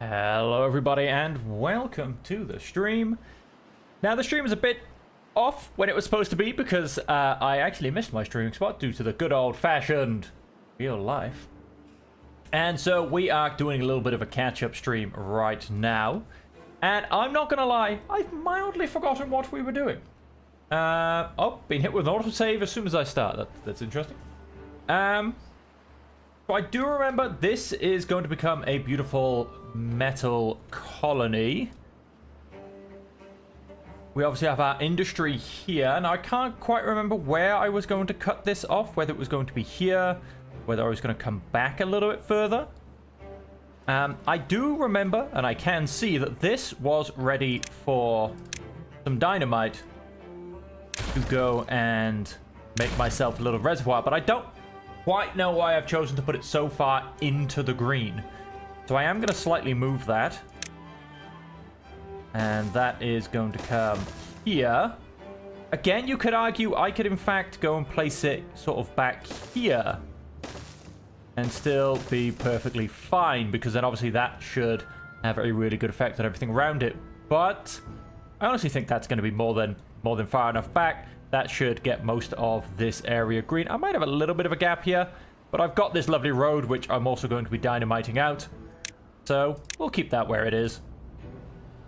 Hello everybody and welcome to the stream. Now the stream is a bit off when it was supposed to be because I actually missed my streaming spot due to the good old-fashioned real life. And so we are doing a little bit of a catch-up stream right now. And I'm not gonna lie, I've mildly forgotten what we were doing. Oh, been hit with an autosave as soon as I start. That's interesting. So I do remember this is going to become a beautiful metal colony. We obviously have our industry here. Now I can't quite remember where I was going to cut this off, whether it was going to be here, whether I was going to come back a little bit further. I do remember, and I can see that this was ready for some dynamite to go and make myself a little reservoir, but I don't quite know why I've chosen to put it so far into the green. So I am going to slightly move that. And that is going to come here. Again, you could argue I could in fact go and place it sort of back here. And still be perfectly fine, because then obviously that should have a really good effect on everything around it. But I honestly think that's going to be more than far enough back. That should get most of this area green. I might have a little bit of a gap here, but I've got this lovely road, which I'm also going to be dynamiting out. So we'll keep that where it is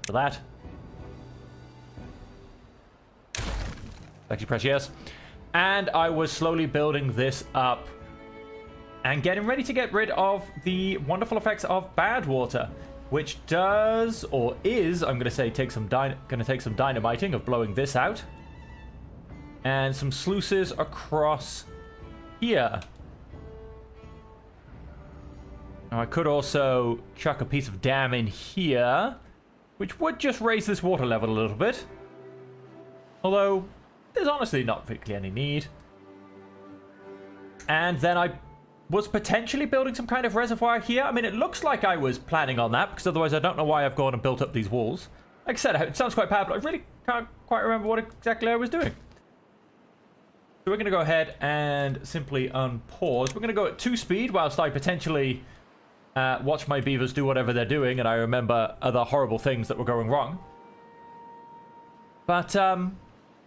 for that. Actually press yes. And I was slowly building this up and getting ready to get rid of the wonderful effects of bad water, which does, or is, I'm going to say, take some dynamiting of blowing this out. And some sluices across here. Now I could also chuck a piece of dam in here, which would just raise this water level a little bit. Although, there's honestly not particularly any need. And then I was potentially building some kind of reservoir here. I mean, it looks like I was planning on that, because otherwise I don't know why I've gone and built up these walls. Like I said, it sounds quite bad, but I really can't quite remember what exactly I was doing. So we're going to go ahead and simply unpause. We're going to go at 2 speed whilst I potentially watch my beavers do whatever they're doing, and I remember other horrible things that were going wrong. But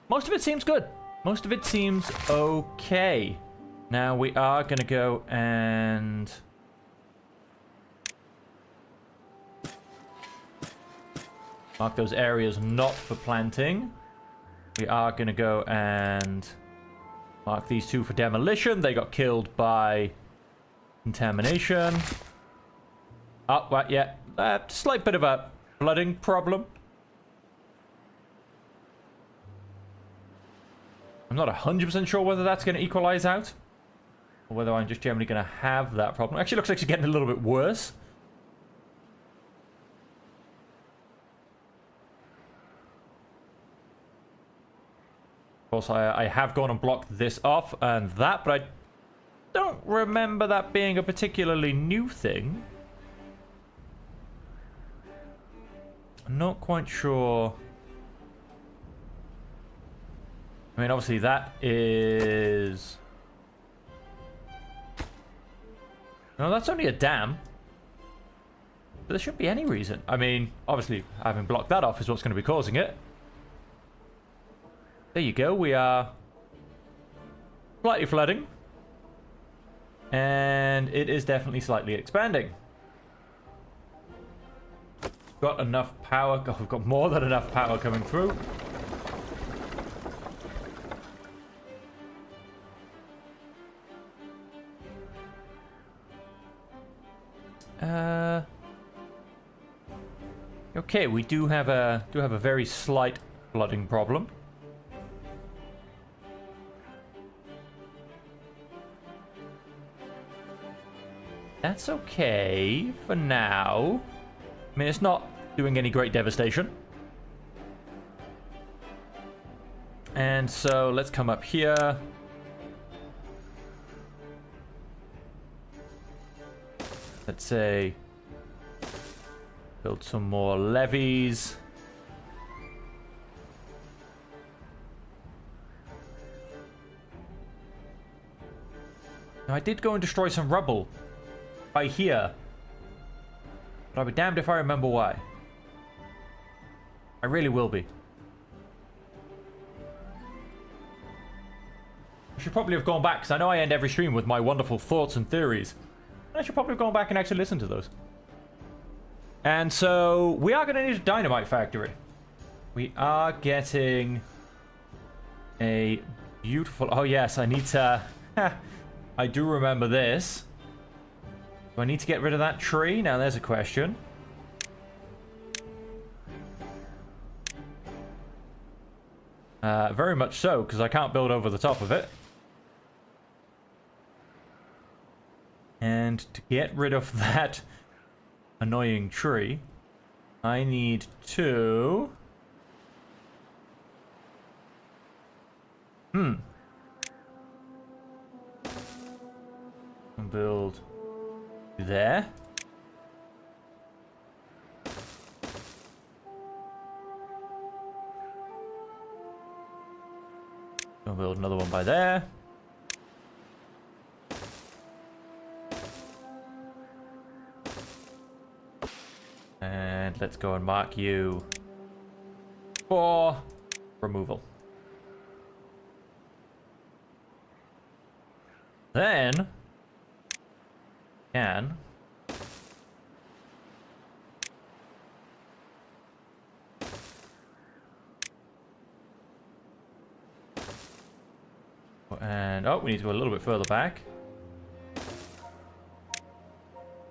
most of it seems good. Most of it seems okay. Now we are going to go and mark those areas not for planting. We are going to go and mark these 2 for demolition. They got killed by contamination. Oh, right, yeah. Slight bit of a flooding problem. I'm not 100% sure whether that's going to equalize out, or whether I'm just generally going to have that problem. Actually, looks like it's getting a little bit worse. Of course, I have gone and blocked this off and that, but I don't remember that being a particularly new thing. I'm not quite sure. I mean, obviously that is... No, that's only a dam. But there shouldn't be any reason. I mean, obviously having blocked that off is what's going to be causing it. There you go, we are slightly flooding. And it is definitely slightly expanding. Got enough power. God, we've got more than enough power coming through. Okay, we do have a very slight flooding problem. That's okay for now. I mean, it's not doing any great devastation. And so let's come up here. Let's say build some more levees. Now, I did go and destroy some rubble by here. But I'll be damned if I remember why. I really will be. I should probably have gone back, because I know I end every stream with my wonderful thoughts and theories. I should probably have gone back and actually listened to those. And so, we are going to need a dynamite factory. We are getting a beautiful... Oh yes, I need to... I do remember this. Do I need to get rid of that tree? Now there's a question. Very much so, because I can't build over the top of it. And to get rid of that annoying tree, I need to... Build there. I'll build another one by there. And let's go and mark you for removal. Then can and oh, we need to go a little bit further back.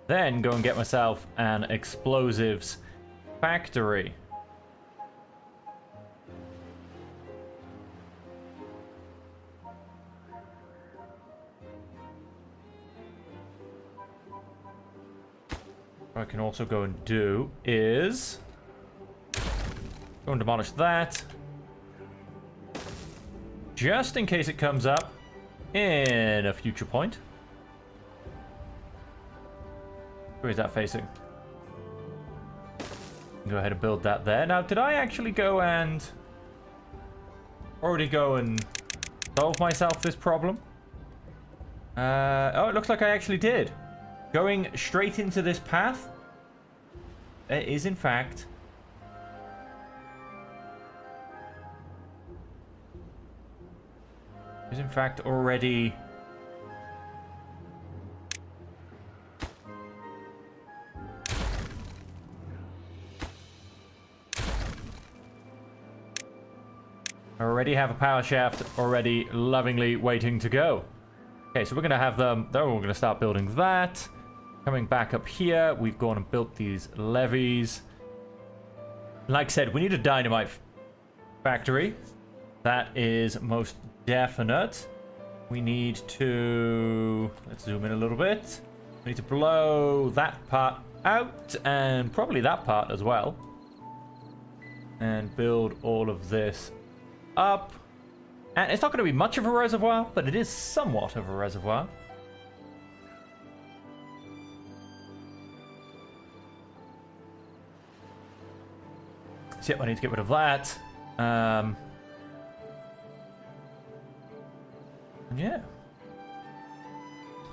Then go and get myself an explosives factory. What I can also go and do is go and demolish that. Just in case it comes up in a future point. Where is that facing? Go ahead and build that there. Now, did I actually go and already go and solve myself this problem? Oh, it looks like I actually did. Going straight into this path, it is in fact already have a power shaft already lovingly waiting to go. Okay, so we're going to have them, then we're going to start building that. Coming back up here, we've gone and built these levees. Like I said, we need a dynamite factory. That is most definite. We need to, let's zoom in a little bit. We need to blow that part out and probably that part as well. And build all of this up. And it's not going to be much of a reservoir, but it is somewhat of a reservoir. So yep, I need to get rid of that. Yeah.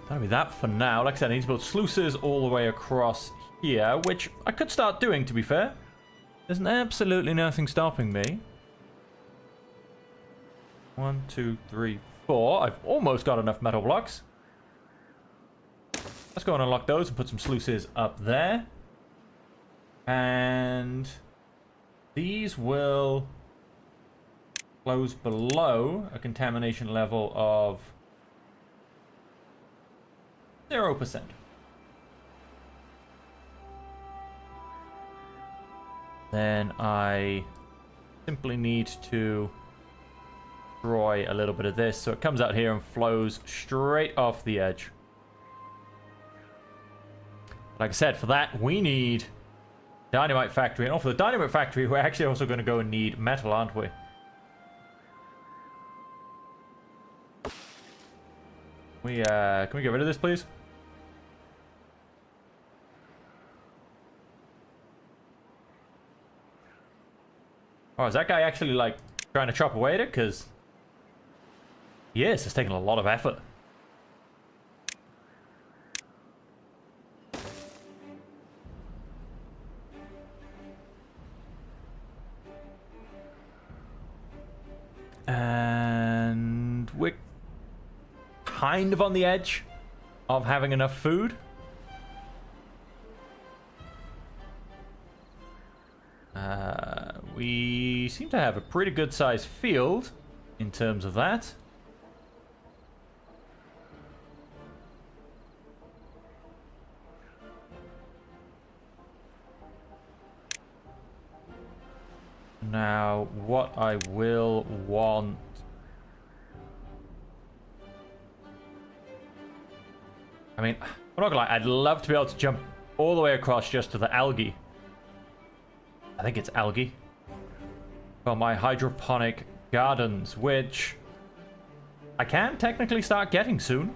That'll be that for now. Like I said, I need to build sluices all the way across here, which I could start doing, to be fair. There's absolutely nothing stopping me. 1, 2, 3, 4. I've almost got enough metal blocks. Let's go and unlock those and put some sluices up there. And these will close below a contamination level of 0%. Then I simply need to destroy a little bit of this so it comes out here and flows straight off the edge. Like I said, for that we need dynamite factory, and for the dynamite factory we're actually also going to go and need metal, aren't we? Can we get rid of this, please? Oh, is that guy actually like trying to chop away at it? Because yes, it's taking a lot of effort. And we're kind of on the edge of having enough food. We seem to have a pretty good sized field in terms of that. Now, what I will want... I mean, I'm not gonna lie, I'd love to be able to jump all the way across just to the algae. I think it's algae. For my hydroponic gardens, which I can technically start getting soon.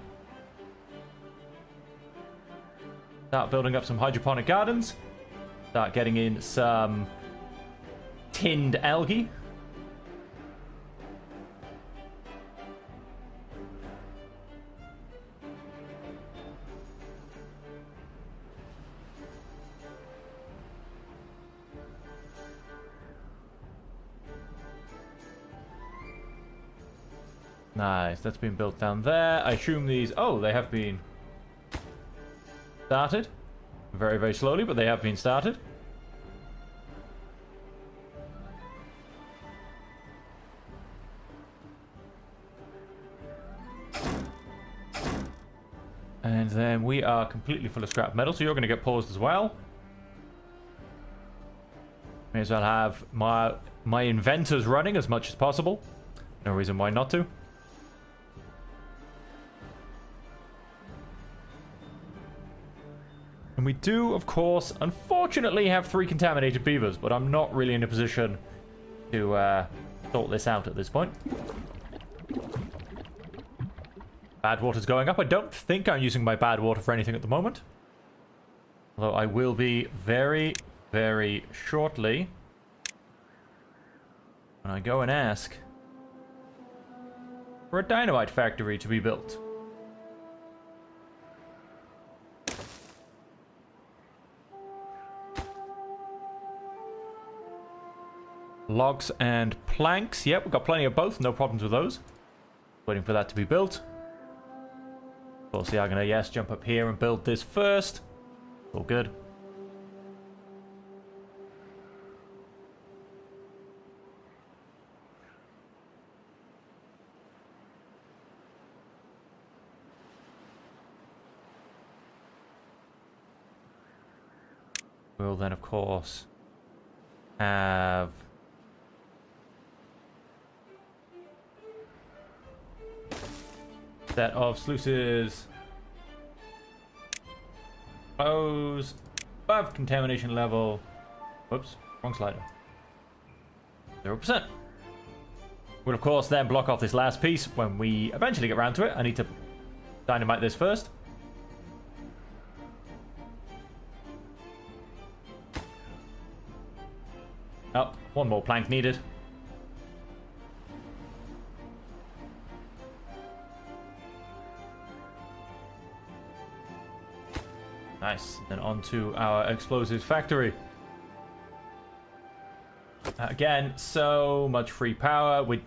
Start building up some hydroponic gardens. Start getting in some tinned algae. Nice, that's been built down there. I assume these... Oh, they have been started. Very, very slowly, but they have been started. And then we are completely full of scrap metal, so you're going to get paused as well. May as well have my inventors running as much as possible. No reason why not to. And we do, of course, unfortunately have 3 contaminated beavers, but I'm not really in a position to sort this out at this point. Bad water's going up. I don't think I'm using my bad water for anything at the moment. Although I will be very, very shortly when I go and ask for a dynamite factory to be built. Logs and planks. Yep, we've got plenty of both. No problems with those. Waiting for that to be built. Of course, yeah, I'm going to, yes, jump up here and build this first. All good. We'll then, of course, have... set of sluices. Close. Above contamination level. Whoops, wrong slider. 0%. We'll, of course, then block off this last piece when we eventually get around to it. I need to dynamite this first. Oh, one more plank needed. Nice. Then on to our explosives factory. Again, so much free power. We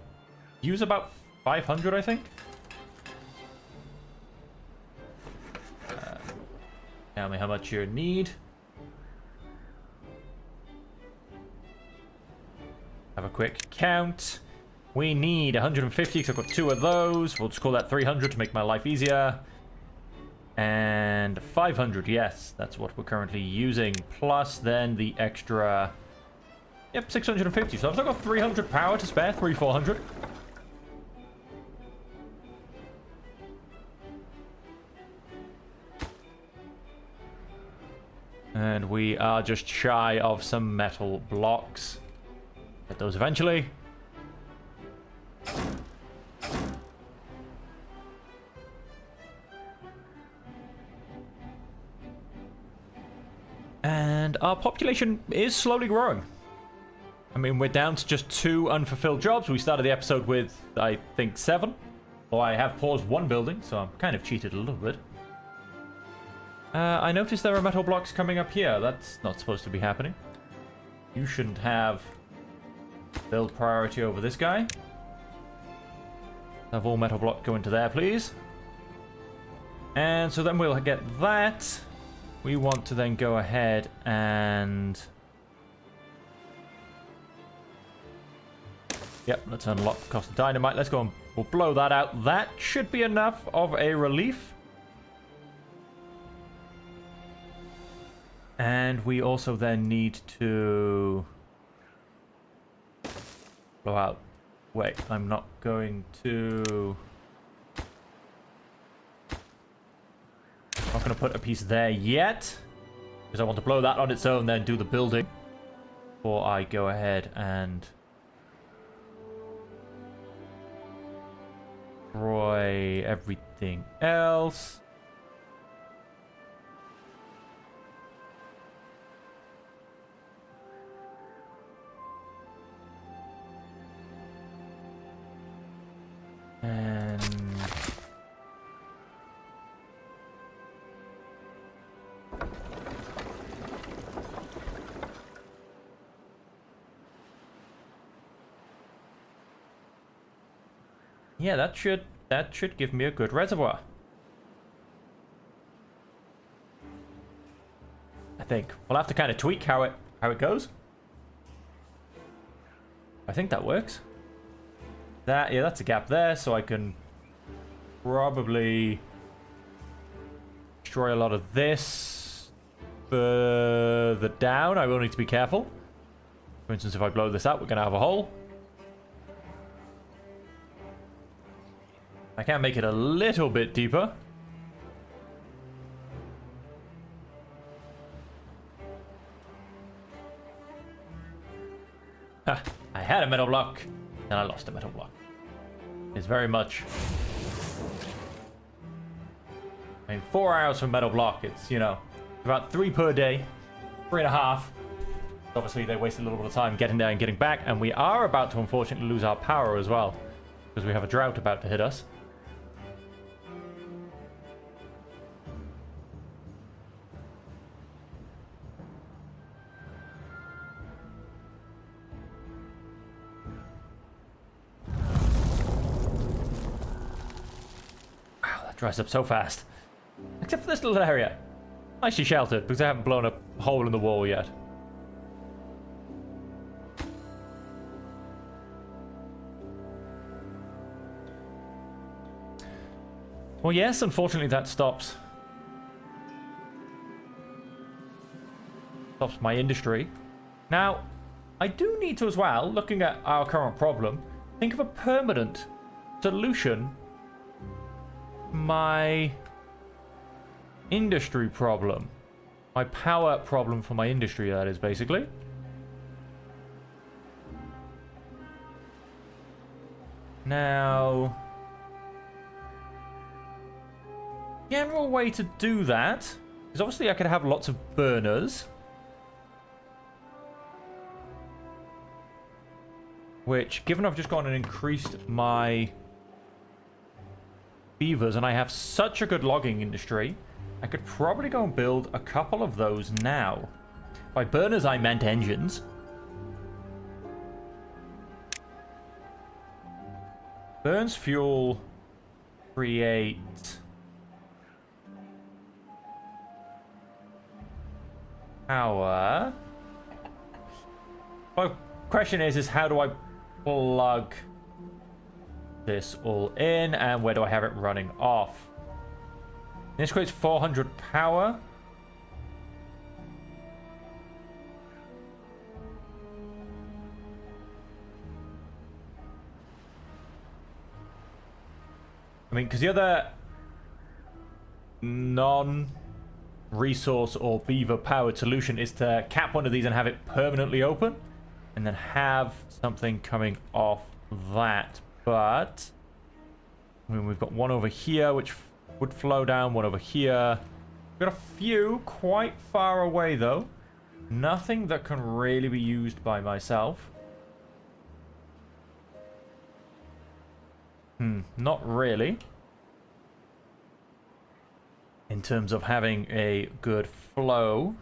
use about 500, I think. Tell me how much you need. Have a quick count. We need 150 because I've got 2 of those. We'll just call that 300 to make my life easier. And 500, yes, that's what we're currently using. Plus then the extra... Yep, 650. So I've still got 300 power to spare, 400. And we are just shy of some metal blocks. Get those eventually. And our population is slowly growing. I mean, we're down to just 2 unfulfilled jobs. We started the episode with, I think, 7. Well, I have paused 1 building, so I'm kind of cheated a little bit. I noticed there are metal blocks coming up here. That's not supposed to be happening. You shouldn't have build priority over this guy. Have all metal block go into there, please. And so then we'll get that. We want to then go ahead and... Yep, let's unlock the cost of dynamite. Let's go and we'll blow that out. That should be enough of a relief. And we also then need to blow out. Wait, I'm not going to... I'm not going to put a piece there yet, because I want to blow that on its own, then do the building before I go ahead and destroy everything else. And yeah, that should give me a good reservoir. I think we'll have to kind of tweak how it goes. I think that works. Yeah, that's a gap there, so I can probably destroy a lot of this further down. I will need to be careful. For instance, if I blow this out, we're going to have a hole. I can make it a little bit deeper. Ha! I had a metal block. And I lost a metal block. It's very much... I mean, 4 hours for metal block. It's, you know, about 3 per day. 3.5. Obviously, they waste a little bit of time getting there and getting back. And we are about to, unfortunately, lose our power as well. Because we have a drought about to hit us. Dries up so fast. Except for this little area. Nicely sheltered, because I haven't blown a hole in the wall yet. Well, yes, unfortunately that stops my industry. Now, I do need to as well, looking at our current problem, think of a permanent solution my industry problem. My power problem for my industry, that is, basically. Now, general way to do that is obviously I could have lots of burners, which, given I've just gone and increased my beavers, and I have such a good logging industry, I could probably go and build a couple of those now. By burners, I meant engines. Burns fuel, create power. Well, question is how do I plug this all in, and where do I have it running off? This creates 400 power. I mean, because the other non-resource or beaver powered solution is to cap one of these and have it permanently open, and then have something coming off that. But I mean, we've got one over here which would flow down, one over here. We've got a few quite far away though. Nothing that can really be used by myself. Not really. In terms of having a good flow.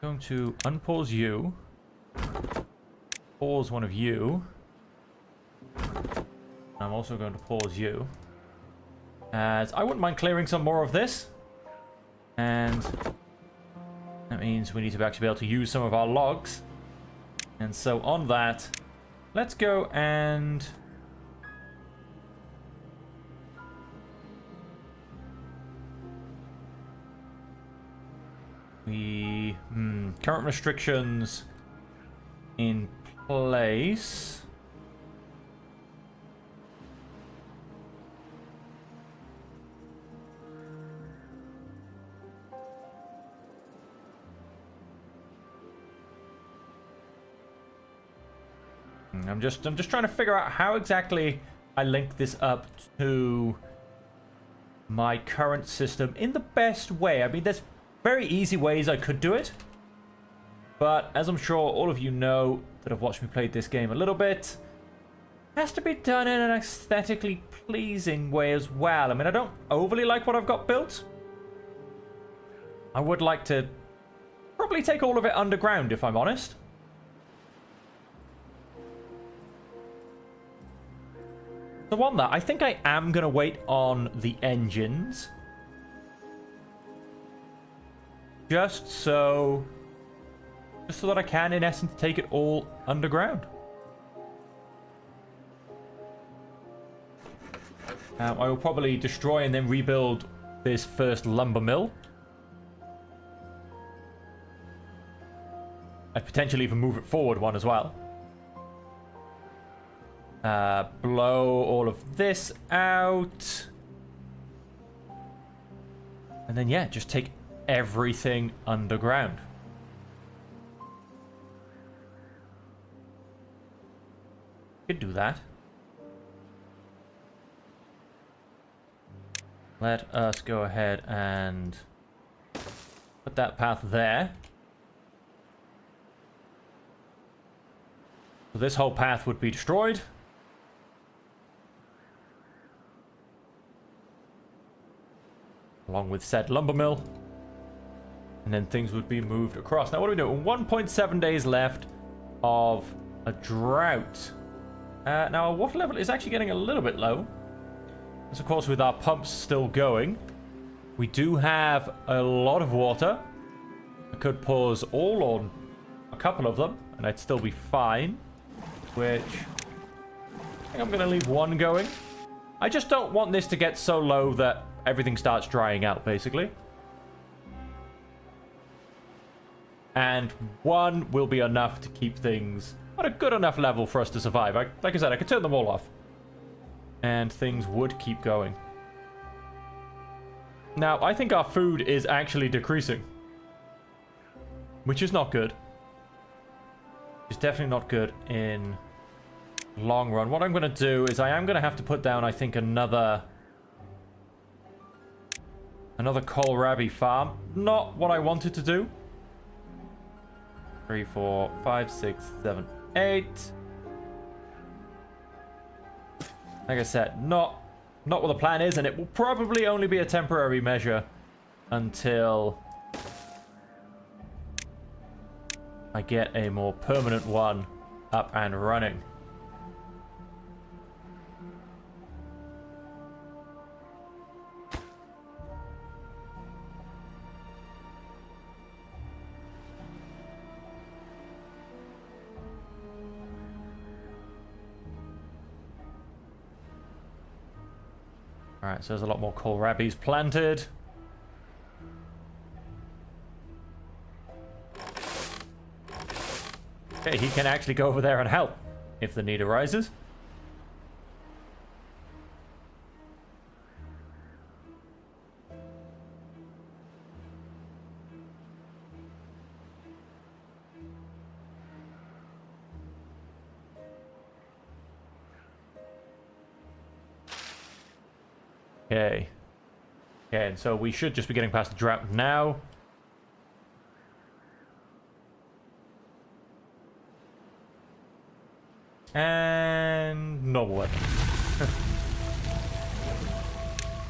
Going to unpause you. pause one of you. I'm also going to pause you, as I wouldn't mind clearing some more of this. And that means we need to actually be able to use some of our logs. And so on that, let's go and... current restrictions in place. I'm just trying to figure out how exactly I link this up to my current system in the best way. I mean, there's very easy ways I could do it, but as I'm sure all of you know that have watched me play this game a little bit, it has to be done in an aesthetically pleasing way as well. I mean, I don't overly like what I've got built. I would like to probably take all of it underground, if I'm honest. So on that, I think I am going to wait on the engines. Just so that I can, in essence, take it all underground. I will probably destroy and then rebuild this first lumber mill. I'd potentially even move it forward one as well. Blow all of this out. And then, yeah, just take everything underground. Could do that. Let us go ahead and put that path there. So this whole path would be destroyed. Along with said lumber mill. And then things would be moved across. Now, what are we doing? 1.7 days left of a drought. Now, our water level is actually getting a little bit low. This, of course, with our pumps still going. We do have a lot of water. I could pause all on a couple of them, and I'd still be fine. Which, I think I'm going to leave one going. I just don't want this to get so low that everything starts drying out, basically. And one will be enough to keep things at a good enough level for us to survive. Like I said, I could turn them all off. And things would keep going. Now, I think our food is actually decreasing. Which is not good. It's definitely not good in long run. What I'm going to do is I am going to have to put down, I think, another kohlrabi farm. Not what I wanted to do. 3, 4, 5, 6, 7, 8. Like I said, not what the plan is, and it will probably only be a temporary measure until I get a more permanent one up and running. Alright, so there's a lot more kohlrabis planted. Okay, he can actually go over there and help if the need arises. Okay. Okay, and so we should just be getting past the drought now. And normal weapon.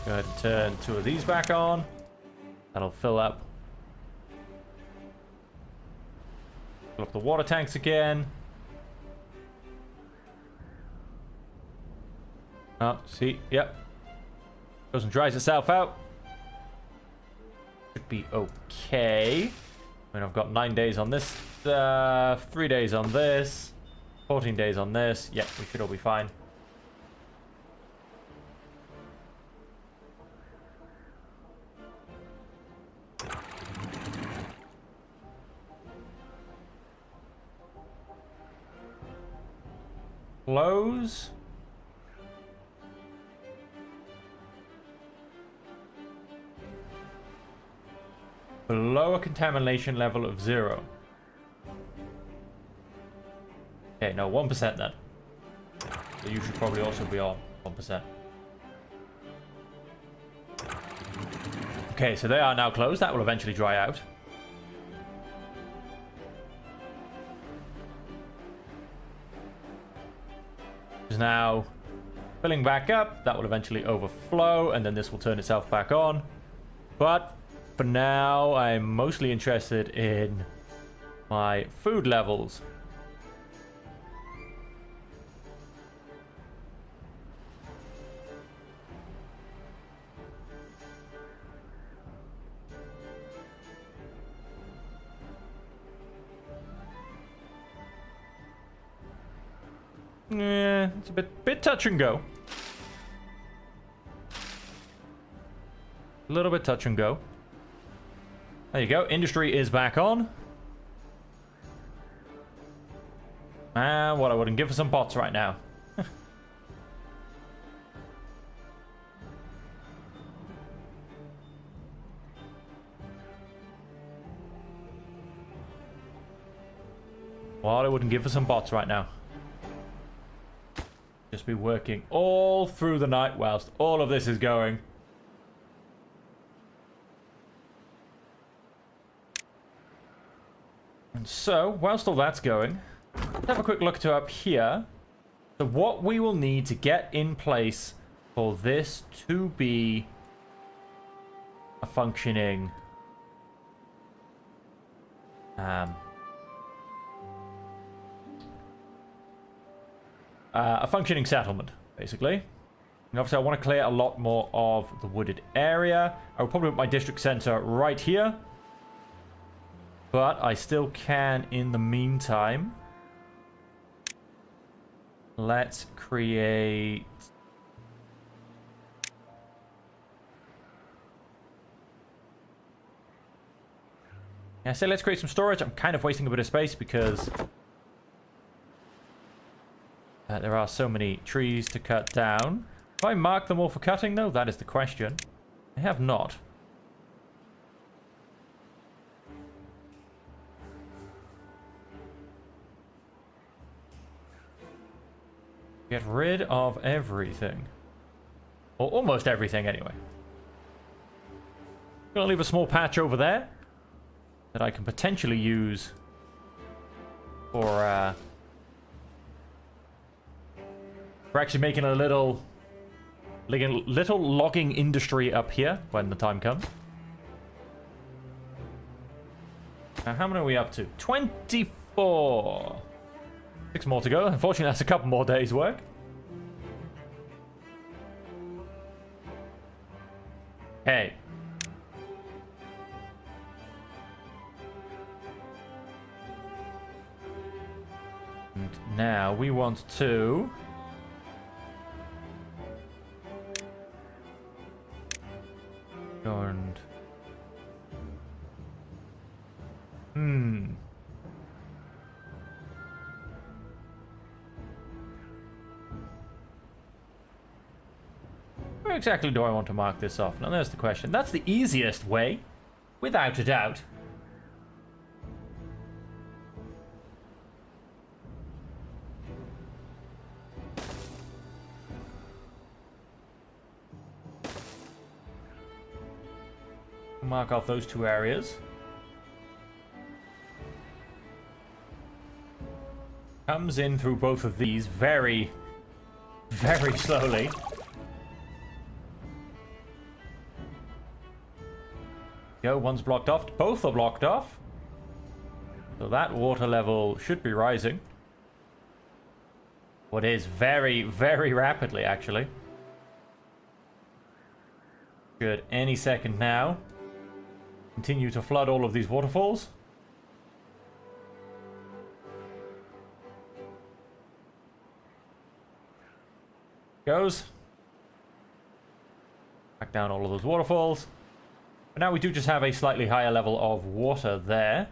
Go ahead and turn 2 of these back on. That'll fill up. Fill up the water tanks again. Oh, see, yep. Goes and dries itself out. Should be okay. I mean, I've got 9 days on this, 3 days on this, 14 days on this. Yep, we should all be fine. Close. Below a contamination level of 0. Okay, no, 1% then. So you should probably also be on 1%. Okay, so they are now closed. That will eventually dry out. Is now filling back up. That will eventually overflow, and then this will turn itself back on. But for now, I'm mostly interested in my food levels. Yeah, it's a bit touch and go. A little bit touch and go. There you go. Industry is back on. And what I wouldn't give for some pots right now. What I wouldn't give for some bots right now. Just be working all through the night whilst all of this is going. And so, whilst all that's going, let's have a quick look to up here. So what we will need to get in place for this to be a functioning settlement, basically. And obviously I want to clear a lot more of the wooded area. I will probably put my district center right here. But I still can in the meantime. Let's create... I say let's create some storage. I'm kind of wasting a bit of space because there are so many trees to cut down. Have I marked them all for cutting though? That is the question. I have not. Get rid of everything. Or almost everything anyway. Gonna leave a small patch over there that I can potentially use for actually making a little logging industry up here when the time comes. Now, how many are we up to? 24. 6 more to go. Unfortunately, that's a couple more days' work. Hey. And now we want to... go and... Where exactly do I want to mark this off? Now there's the question. That's the easiest way, without a doubt. Mark off those 2 areas. Comes in through both of these very, very slowly. Go, one's blocked off. Both are blocked off. So that water level should be rising. What is very, very rapidly, actually. Should any second now continue to flood all of these waterfalls. Goes. Back down all of those waterfalls. But now we do just have a slightly higher level of water there.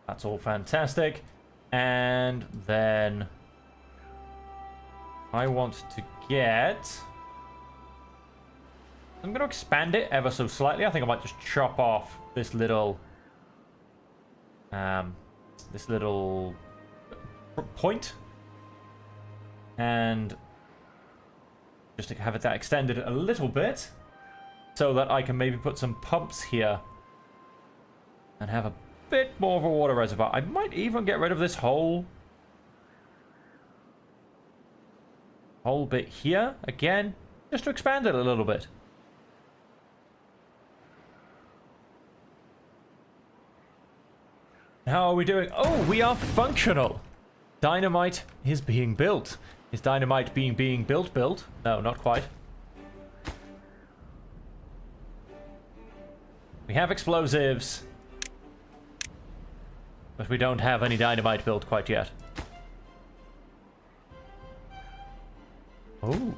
That's all fantastic. And then I want to get... I'm going to expand it ever so slightly. I think I might just chop off this little... point. And just to have that extended a little bit. So that I can maybe put some pumps here. And have a bit more of a water reservoir. I might even get rid of this whole bit here again, just to expand it a little bit. How are we doing? Oh, we are functional. Dynamite is being built. Is dynamite being built? No, not quite. We have explosives. But we don't have any dynamite built quite yet. Oh.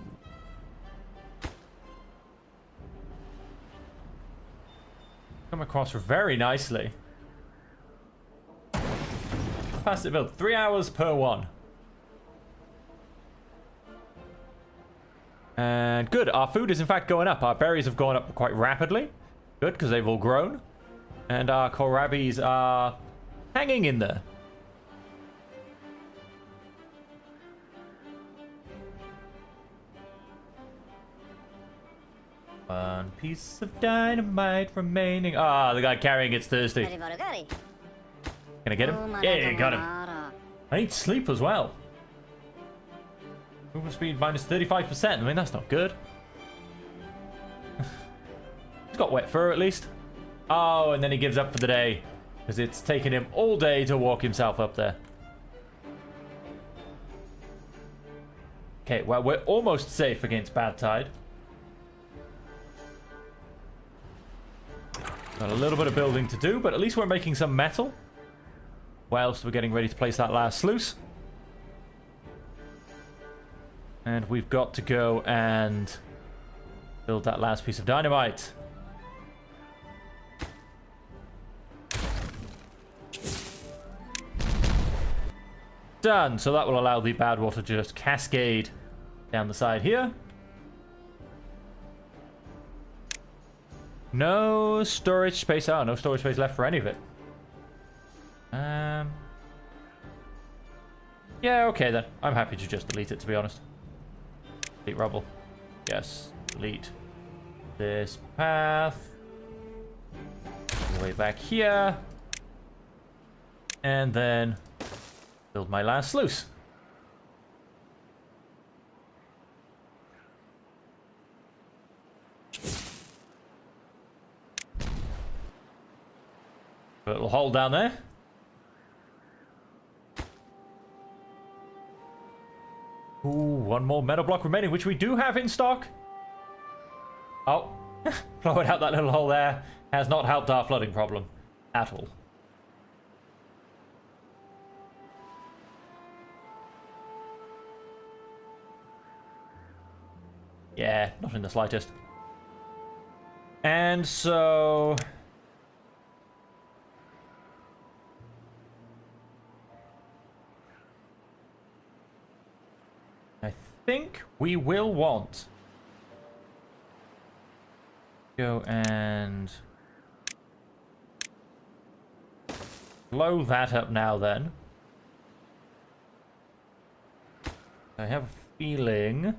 Come across very nicely. Fast it built. 3 hours per one. And good. Our food is in fact going up. Our berries have gone up quite rapidly. Good, because they've all grown. And our kohlrabis are... hanging in there. One piece of dynamite remaining. Ah, the guy carrying it's thirsty. Can I get him? Yeah, got him. I need sleep as well. Movement speed minus 35%. I mean, that's not good. He's got wet fur at least. Oh, and then he gives up for the day. Because it's taken him all day to walk himself up there. Okay, well, we're almost safe against bad tide. Got a little bit of building to do, but at least we're making some metal. Whilst we're getting ready to place that last sluice. And we've got to go and build that last piece of dynamite. Done. So that will allow the bad water to just cascade down the side here. No storage space. Oh, no storage space left for any of it. Yeah, okay then. I'm happy to just delete it, to be honest. Delete rubble. Yes. Delete this path. All the way back here. And then build my last sluice. A little hole down there. Ooh, one more metal block remaining, which we do have in stock. Oh, blowing out that little hole there has not helped our flooding problem at all. Yeah, not in the slightest. And so... I think we will want... go and... blow that up now then. I have a feeling...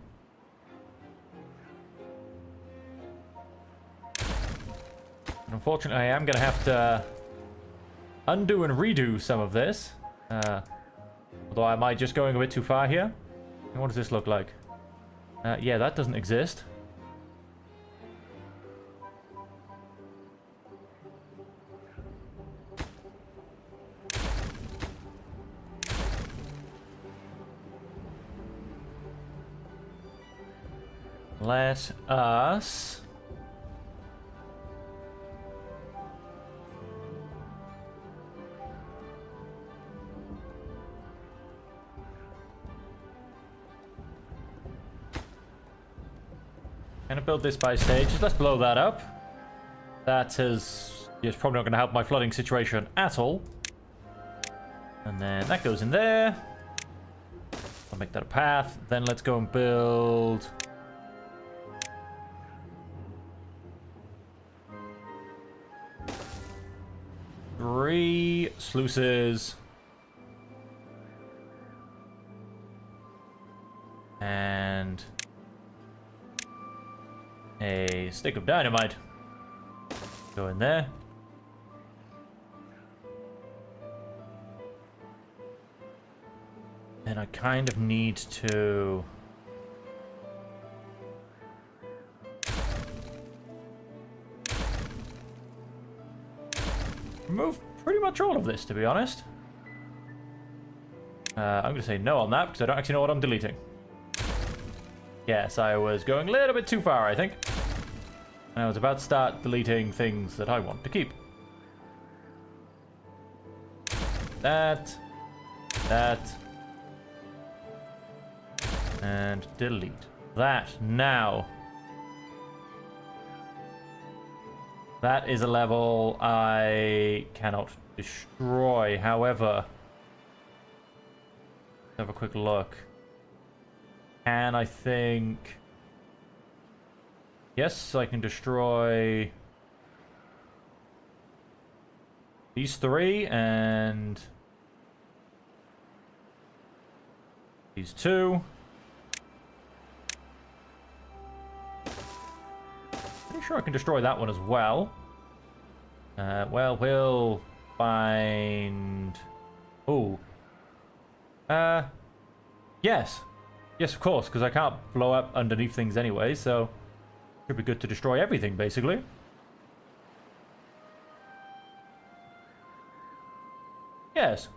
unfortunately, I am going to have to undo and redo some of this. Although am I just going a bit too far here? And what does this look like? Yeah, that doesn't exist. Let us... Gonna build this by stages. Let's blow that up. That is probably not going to help my flooding situation at all. And then that goes in there. I'll make that a path. Then let's go and build... three sluices. And... a stick of dynamite. Go in there. And I kind of need to... remove pretty much all of this, to be honest. I'm going to say no on that, because I don't actually know what I'm deleting. Yes, I was going a little bit too far, I think. And I was about to start deleting things that I want to keep. That. And delete. That. Now. That is a level I cannot destroy. However, let's have a quick look. And I think... yes, I can destroy these three and these two. Pretty sure I can destroy that one as well. Well, we'll find... oh. Yes. Yes, of course, because I can't blow up underneath things anyway, so... should be good to destroy everything, basically. Yes.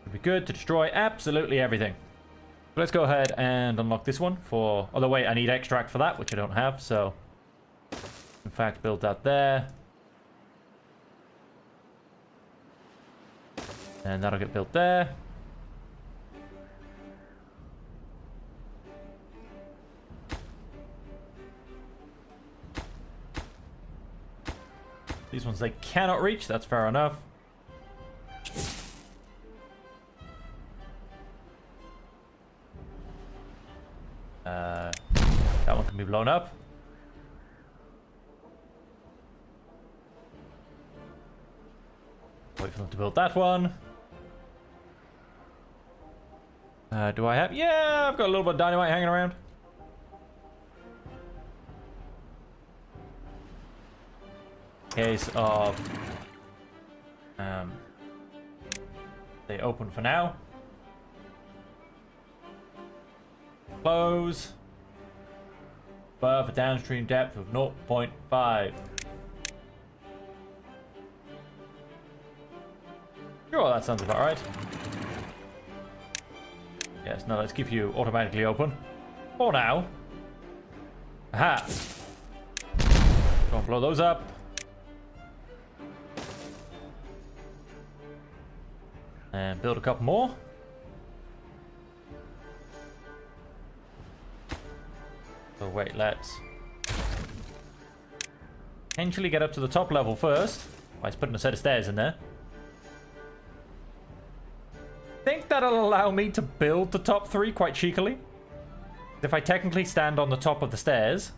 Should be good to destroy absolutely everything. Let's go ahead and unlock this one for... although wait, I need extract for that, which I don't have, so... in fact, build that there. And that'll get built there. These ones they cannot reach, that's fair enough. That one can be blown up. Wait for them to build that one. Do I have... yeah, I've got a little bit of dynamite hanging around. Case of they open for now. Close. Above a downstream depth of 0.5. Sure, that sounds about right. Yes, now let's keep you automatically open. For now. Aha! Go and blow those up. And build a couple more. So wait, let's potentially get up to the top level first. By putting a set of stairs in there. I think that'll allow me to build the top three quite cheekily. If I technically stand on the top of the stairs,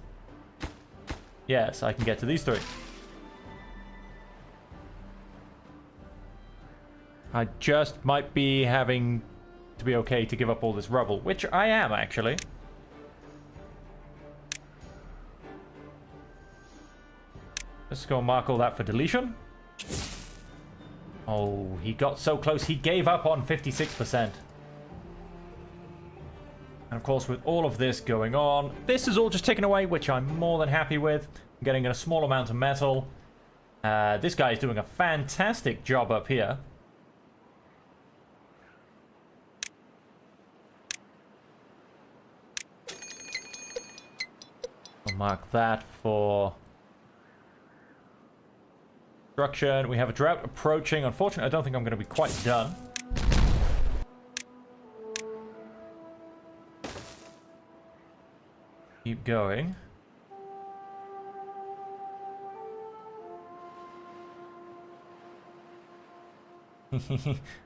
yes, I can get to these three. I just might be having to be okay to give up all this rubble, which I am, actually. Let's go mark all that for deletion. Oh, he got so close. He gave up on 56%. And of course, with all of this going on, this is all just taken away, which I'm more than happy with. I'm getting a small amount of metal. This guy is doing a fantastic job up here. Mark that for construction. We have a drought approaching. Unfortunately, I don't think I'm going to be quite done. Keep going.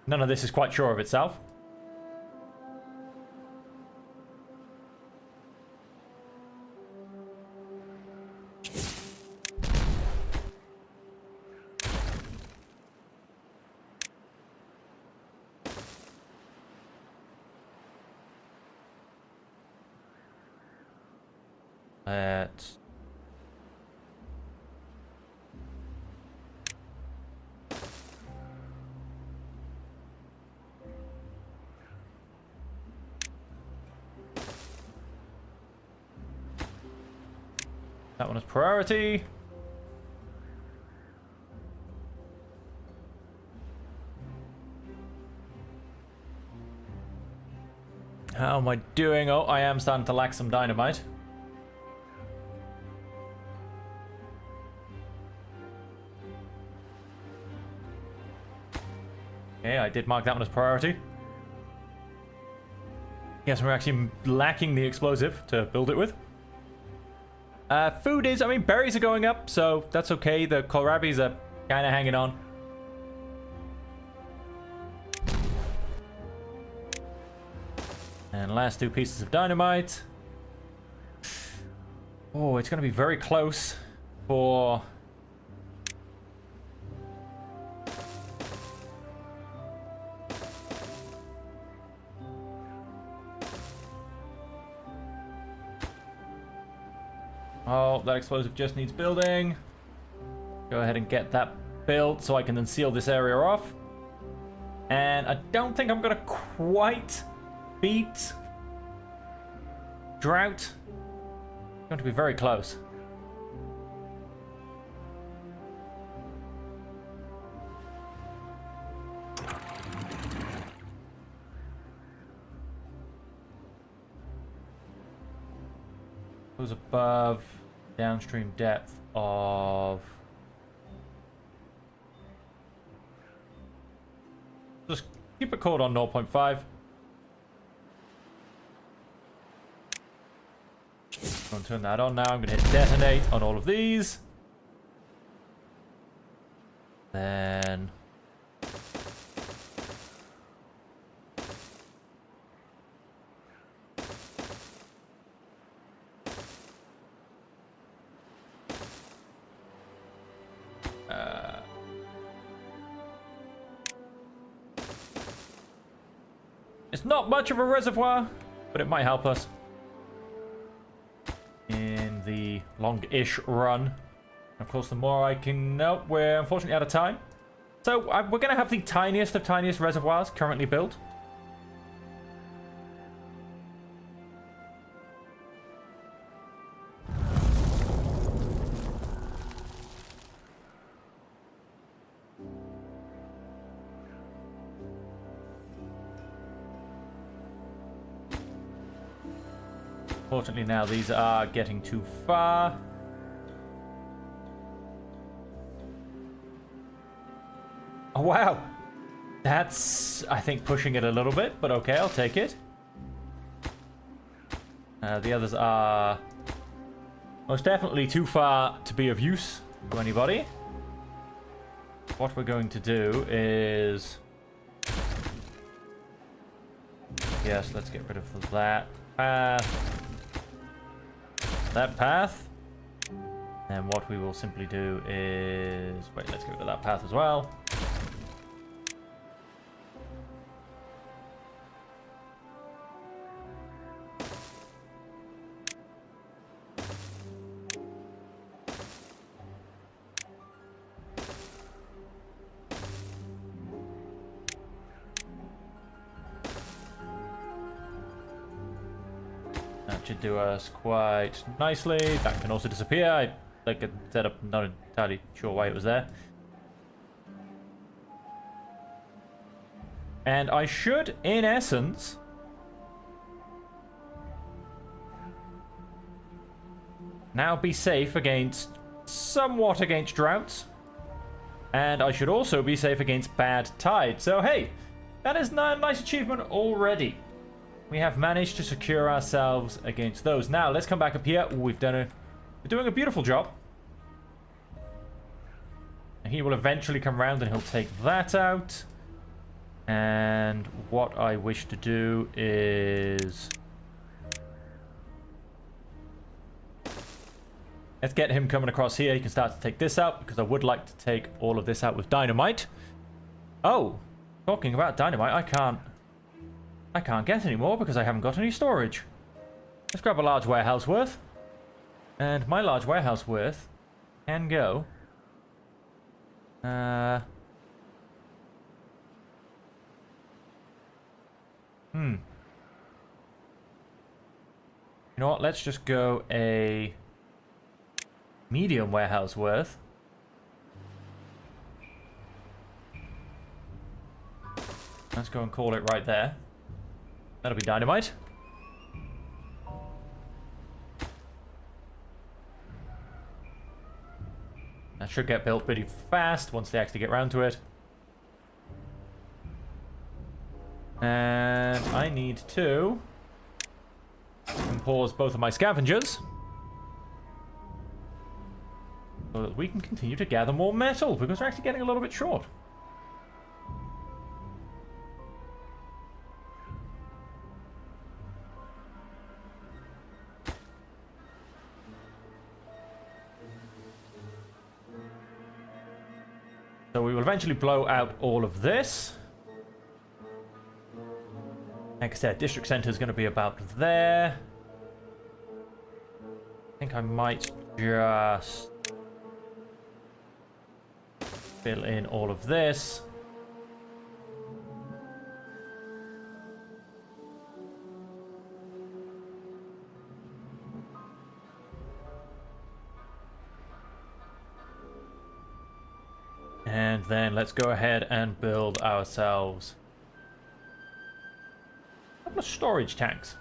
None of this is quite sure of itself. Let's... That one is priority. How am I doing? Oh, I am starting to lack some dynamite. Okay, I did mark that one as priority. Yes, we're actually lacking the explosive to build it with. Food is, I mean, berries are going up, so that's okay. The kohlrabis are kind of hanging on. And last 2 pieces of dynamite. Oh, it's going to be very close for... Oh, that explosive just needs building. Go ahead and get that built so I can then seal this area off. And I don't think I'm going to quite beat drought. It's going to be very close. Goes above downstream depth of... Just keep it cold on 0.5. Go and turn that on now. I'm going to hit detonate on all of these. Then... It's not much of a reservoir, but it might help us in the long-ish run. Of course, the more I can... Nope, we're unfortunately out of time. So we're going to have the tiniest of tiniest reservoirs currently built. Unfortunately, now these are getting too far. Oh, wow. That's, I think, pushing it a little bit, but okay, I'll take it. The others are most definitely too far to be of use to anybody. What we're going to do is... Yes, let's get rid of that path. That path. And what we will simply do is... Wait, let's get rid of that path as well. That should do us quite nicely. That can also disappear. Like I said, I'm not entirely sure why it was there. And I should, in essence... now be safe somewhat against droughts. And I should also be safe against bad tide. So hey, that is a nice achievement already. We have managed to secure ourselves against those. Now let's come back up here. We're doing a beautiful job. He will eventually come around and he'll take that out. And what I wish to do is... let's get him coming across here. He can start to take this out because I would like to take all of this out with dynamite. Oh, talking about dynamite, I can't get any more because I haven't got any storage. Let's grab a large warehouse worth. And my large warehouse worth can go... You know what? Let's just go a medium warehouse worth. Let's go and call it right there. That'll be dynamite. That should get built pretty fast once they actually get around to it. And I need to pause both of my scavengers so that we can continue to gather more metal, because we're actually getting a little bit short. So we will eventually blow out all of this. Like I said, district center is going to be about there. I think I might just fill in all of this. And then let's go ahead and build ourselves a couple of storage tanks.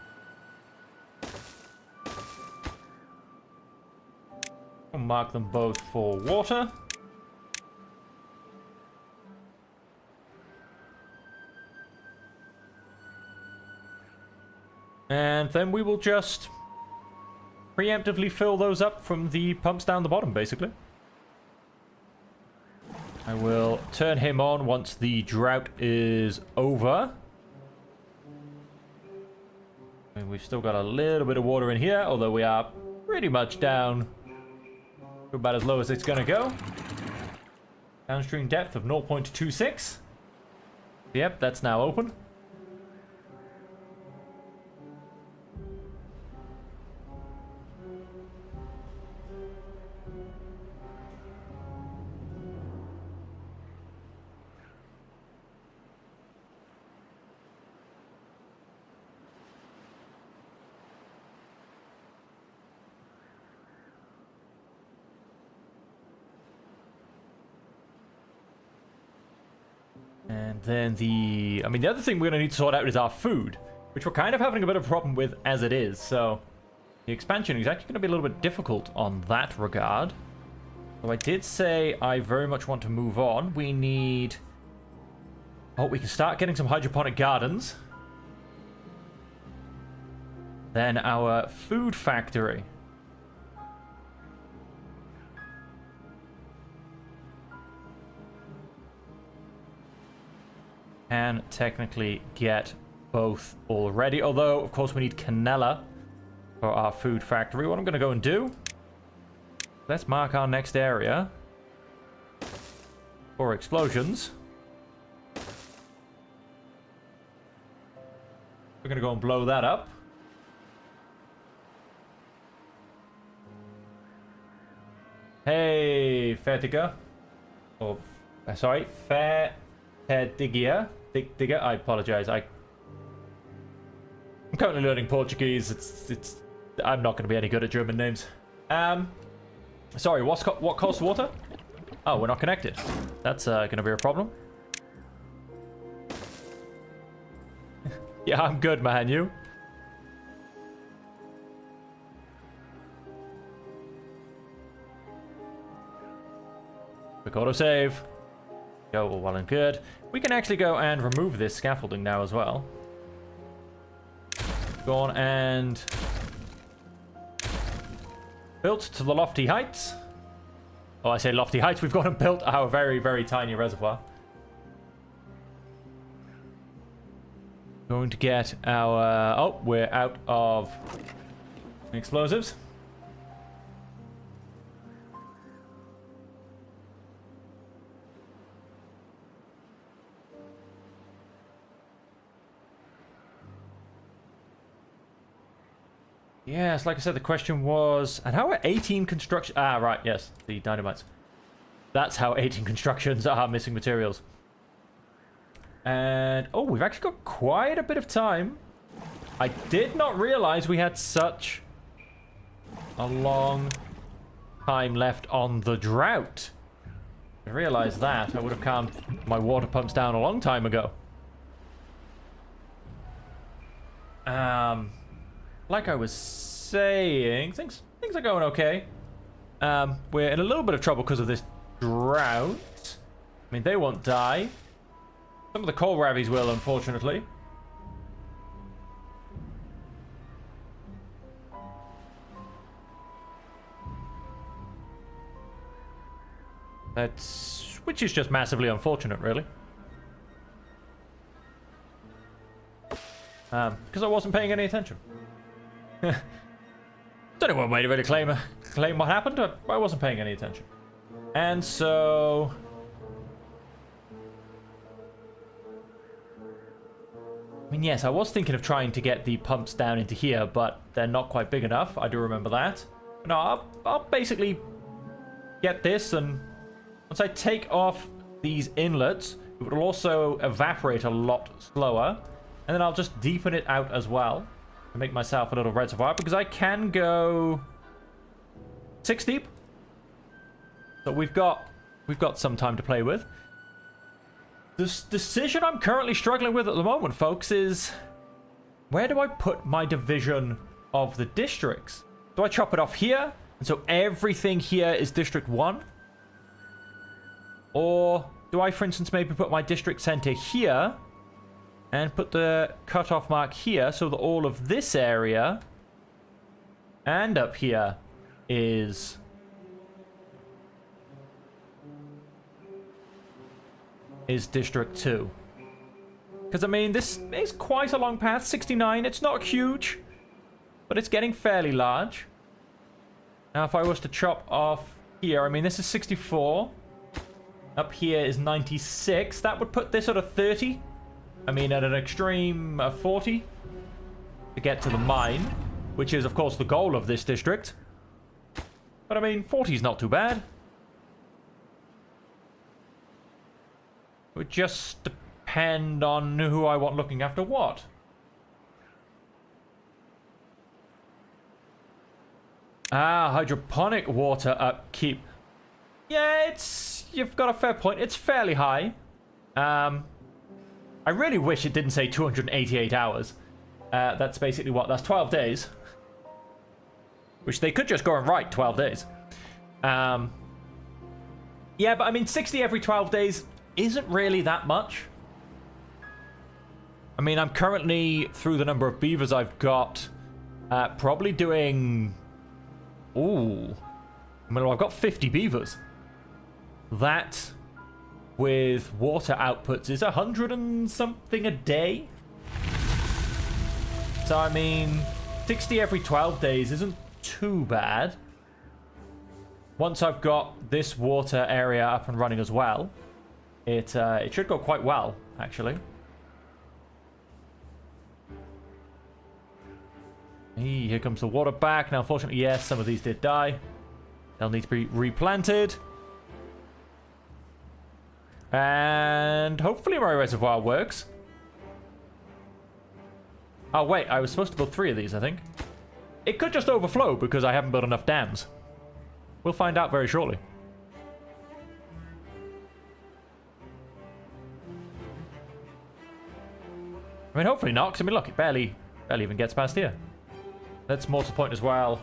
We'll mark them both for water. And then we will just preemptively fill those up from the pumps down the bottom, basically. I will turn him on once the drought is over. And we've still got a little bit of water in here, although we are pretty much down to about as low as it's going to go. Downstream depth of 0.26. Yep, that's now open. And then the other thing we're going to need to sort out is our food, which we're kind of having a bit of a problem with as it is. So the expansion is actually going to be a little bit difficult on that regard. So I did say I very much want to move on. We need... oh, we can start getting some hydroponic gardens. Then our food factory. Can technically get both already, although of course we need cannella for our food factory. What I'm going to go and do, let's mark our next area for explosions. We're going to go and blow that up. Hey, Fertiger. Oh, sorry, Fertigia. Digger, I apologize. I'm currently learning Portuguese. I'm not going to be any good at German names. Sorry, what costs water? Oh, we're not connected. That's going to be a problem. Yeah, I'm good, man. You? Quick autosave. Go, all well and good. We can actually go and remove this scaffolding now as well. Go on and... built to the lofty heights. Oh, I say lofty heights. We've gone and built our very, very tiny reservoir. Going to get our... oh, we're out of explosives. Yes, like I said, the question was... and how are 18 construction... ah, right, yes, the dynamites. That's how 18 constructions are missing materials. And... oh, we've actually got quite a bit of time. I did not realize we had such a long time left on the drought. I realized that. I would have calmed my water pumps down a long time ago. Like I was saying, things are going okay. We're in a little bit of trouble because of this drought. I mean, they won't die. Some of the coal ravies will, unfortunately. Which is just massively unfortunate, really. Because I wasn't paying any attention. Don't know what way to really claim what happened, but I wasn't paying any attention. And so... I mean, yes, I was thinking of trying to get the pumps down into here, but they're not quite big enough. I do remember that. No, I'll basically get this, and once I take off these inlets, it will also evaporate a lot slower. And then I'll just deepen it out as well to make myself a little reservoir, because I can go 6 deep. So we've got some time to play with. This decision I'm currently struggling with at the moment, folks, is where do I put my division of the districts? Do I chop it off here? And so everything here is District 1? Or do I, for instance, maybe put my district center here and put the cutoff mark here so that all of this area and up here is... District 2. Because, I mean, this is quite a long path. 69, it's not huge, but it's getting fairly large. Now, if I was to chop off here, I mean, this is 64. Up here is 96. That would put this at a 30. I mean, at an extreme 40 to get to the mine, which is, of course, the goal of this district. But, I mean, 40 is not too bad. It would just depend on who I want looking after what. Ah, hydroponic water upkeep. Yeah, you've got a fair point. It's fairly high. I really wish it didn't say 288 hours. That's basically what? That's 12 days. Which they could just go and write 12 days. Yeah, but I mean, 60 every 12 days isn't really that much. I mean, I'm currently, through the number of beavers I've got, probably doing... ooh. I mean, I've got 50 beavers. That, with water outputs, is 100 and something a day. So, I mean, 60 every 12 days isn't too bad. Once I've got this water area up and running as well, it should go quite well, actually. Here comes the water back. Now, unfortunately, yes, some of these did die. They'll need to be replanted. And hopefully my reservoir works. Oh, wait, I was supposed to build 3 of these, I think. It could just overflow because I haven't built enough dams. We'll find out very shortly. I mean, hopefully not, 'cause I mean, look, it barely even gets past here. Let's mortar point as well.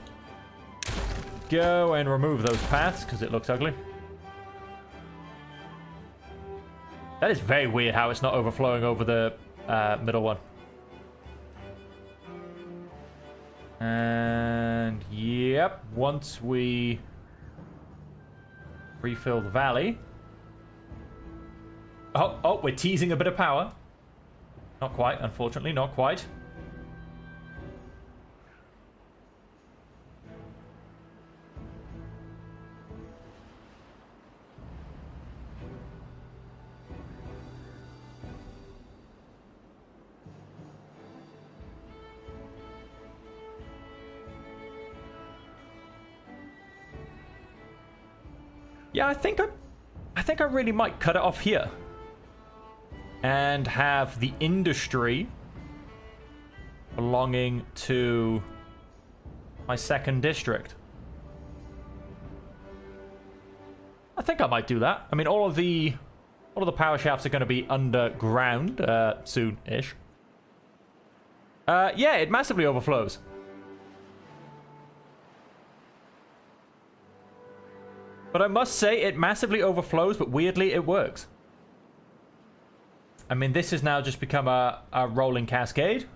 Go and remove those paths, because it looks ugly. That is very weird how it's not overflowing over the middle one. And yep, once we refill the valley. Oh, we're teasing a bit of power. Not quite, unfortunately, not quite. Yeah, I think I really might cut it off here. And have the industry belonging to my second district. I think I might do that. I mean, all of the power shafts are going to be underground soon-ish. Yeah, it massively overflows. But I must say, it massively overflows, but weirdly, it works. I mean, this has now just become a rolling cascade.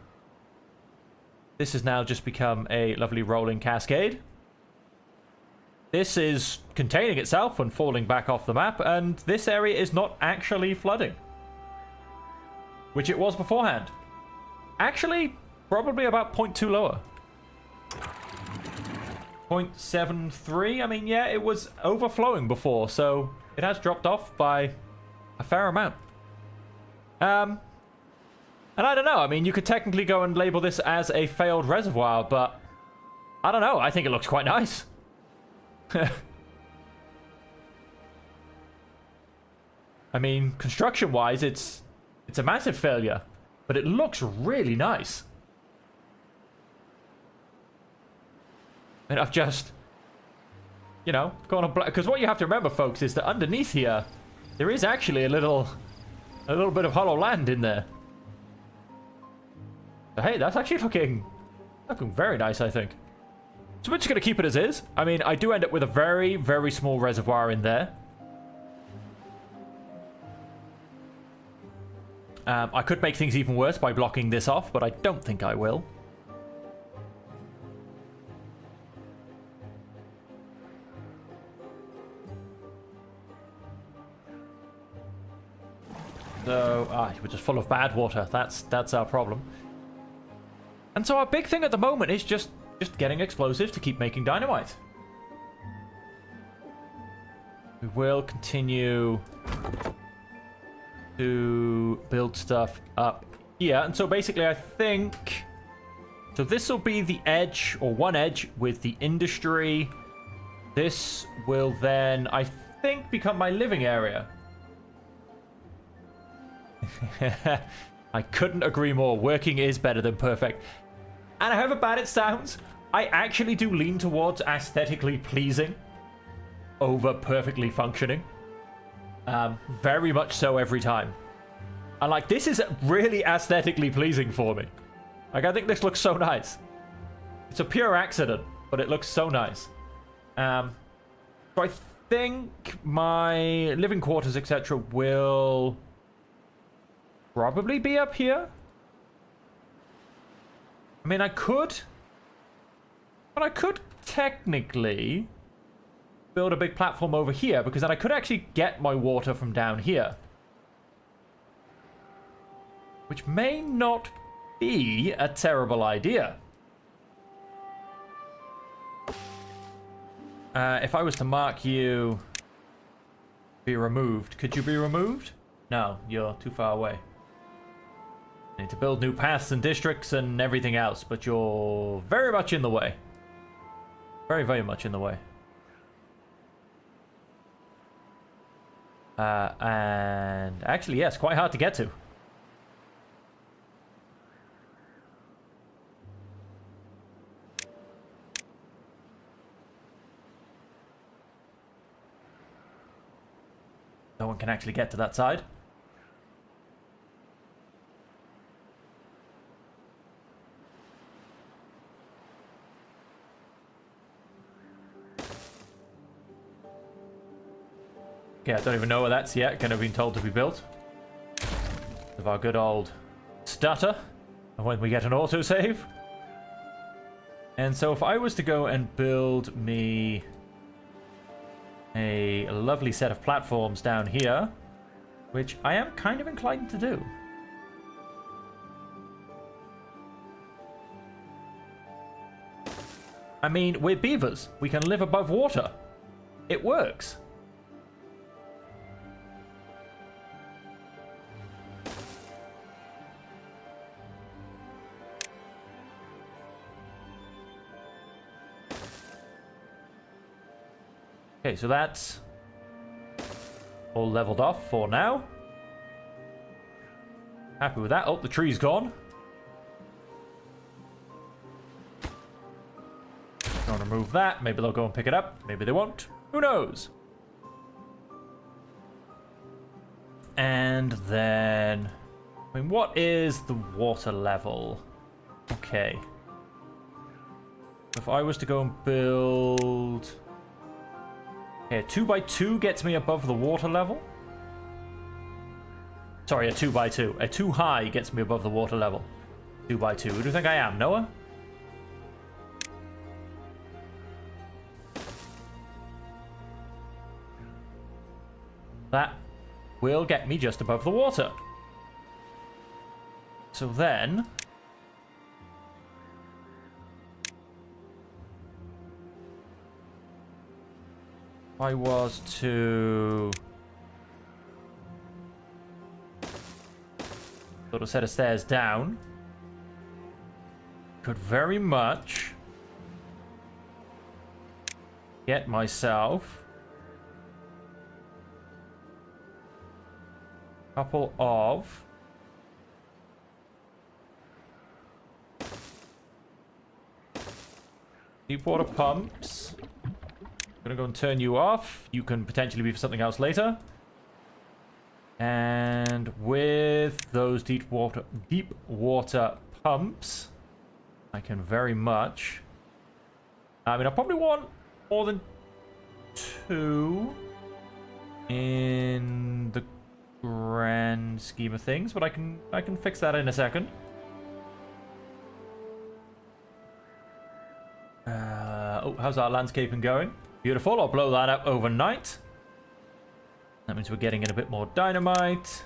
This has now just become a lovely rolling cascade. This is containing itself and falling back off the map, and this area is not actually flooding. Which it was beforehand. Actually, probably about 0.2 lower. 0.73. I mean, yeah, it was overflowing before, so it has dropped off by a fair amount. And I don't know. I mean, you could technically go and label this as a failed reservoir, but I don't know. I think it looks quite nice. I mean, construction-wise, it's a massive failure, but it looks really nice. And I've just, you know, gone on black. Because what you have to remember, folks, is that underneath here, there is actually a little bit of hollow land in there. So, hey, that's actually looking very nice, I think. So we're just going to keep it as is. I mean, I do end up with a very, very small reservoir in there. I could make things even worse by blocking this off, but I don't think I will. So, we're just full of bad water. That's our problem. And so our big thing at the moment is just getting explosives to keep making dynamite. We will continue to build stuff up here. And so basically I think... So this will be the edge, or one edge, with the industry. This will then, I think, become my living area. I couldn't agree more. Working is better than perfect. And however bad it sounds, I actually do lean towards aesthetically pleasing over perfectly functioning. Very much so every time. And like, this is really aesthetically pleasing for me. Like, I think this looks so nice. It's a pure accident, but it looks so nice. So I think my living quarters, etc., will probably be up here. I mean, I could technically build a big platform over here, because then I could actually get my water from down here. Which may not be a terrible idea. If I was to mark you be removed, could you be removed? No, you're too far away. I need to build new paths and districts and everything else, but you're very much in the way. Very, very much in the way. And actually, yes, quite hard to get to. No one can actually get to that side. Okay, I don't even know where that's yet. Kind of been told to be built. of our good old stutter when we get an autosave. And so if I was to go and build me a lovely set of platforms down here, which I am kind of inclined to do. I mean, we're beavers. We can live above water. It works. Okay, so that's all leveled off for now. Happy with that. Oh, the tree's gone. Gonna remove that. Maybe they'll go and pick it up. Maybe they won't. Who knows? And then... I mean, what is the water level? Okay. If I was to go and build... Okay, 2x2 gets me above the water level. Sorry, a 2x2. A 2 high gets me above the water level. 2x2. Who do you think I am, Noah? That will get me just above the water. So then... I was to sort of set a stairs down, could very much get myself a couple of deep water pumps. I'm gonna go and turn you off. You can potentially be for something else later. And with those deep water pumps, I can very much... I mean, I probably want more than 2 in the grand scheme of things, but I can fix that in a second. Oh, how's our landscaping going? Beautiful. I'll blow that up overnight. That means we're getting in a bit more dynamite.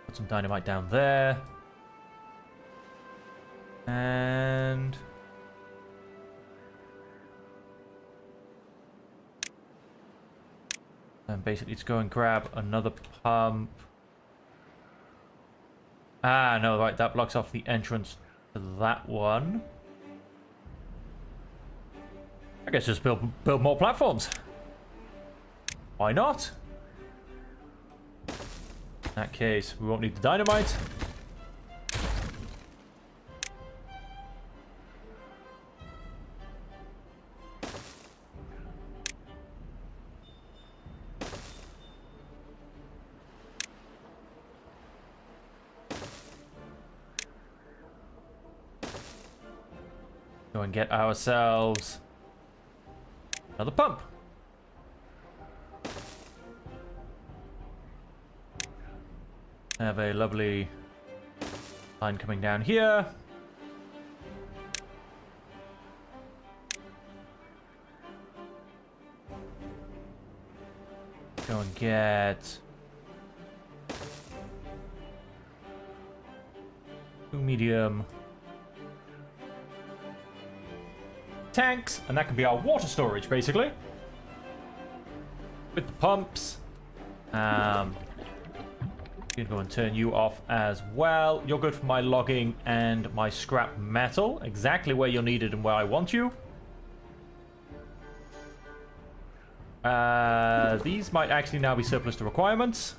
Put some dynamite down there. And... then basically let's go and grab another pump. Ah, no, right, that blocks off the entrance to that one. I guess just build more platforms. Why not? In that case, we won't need the dynamite. Go and get ourselves another pump. Have a lovely line coming down here. Go and get 2 medium tanks, and that can be our water storage, basically. With the pumps. Gonna go and turn you off as well. You're good for my logging and my scrap metal. Exactly where you're needed and where I want you. These might actually now be surplus to requirements.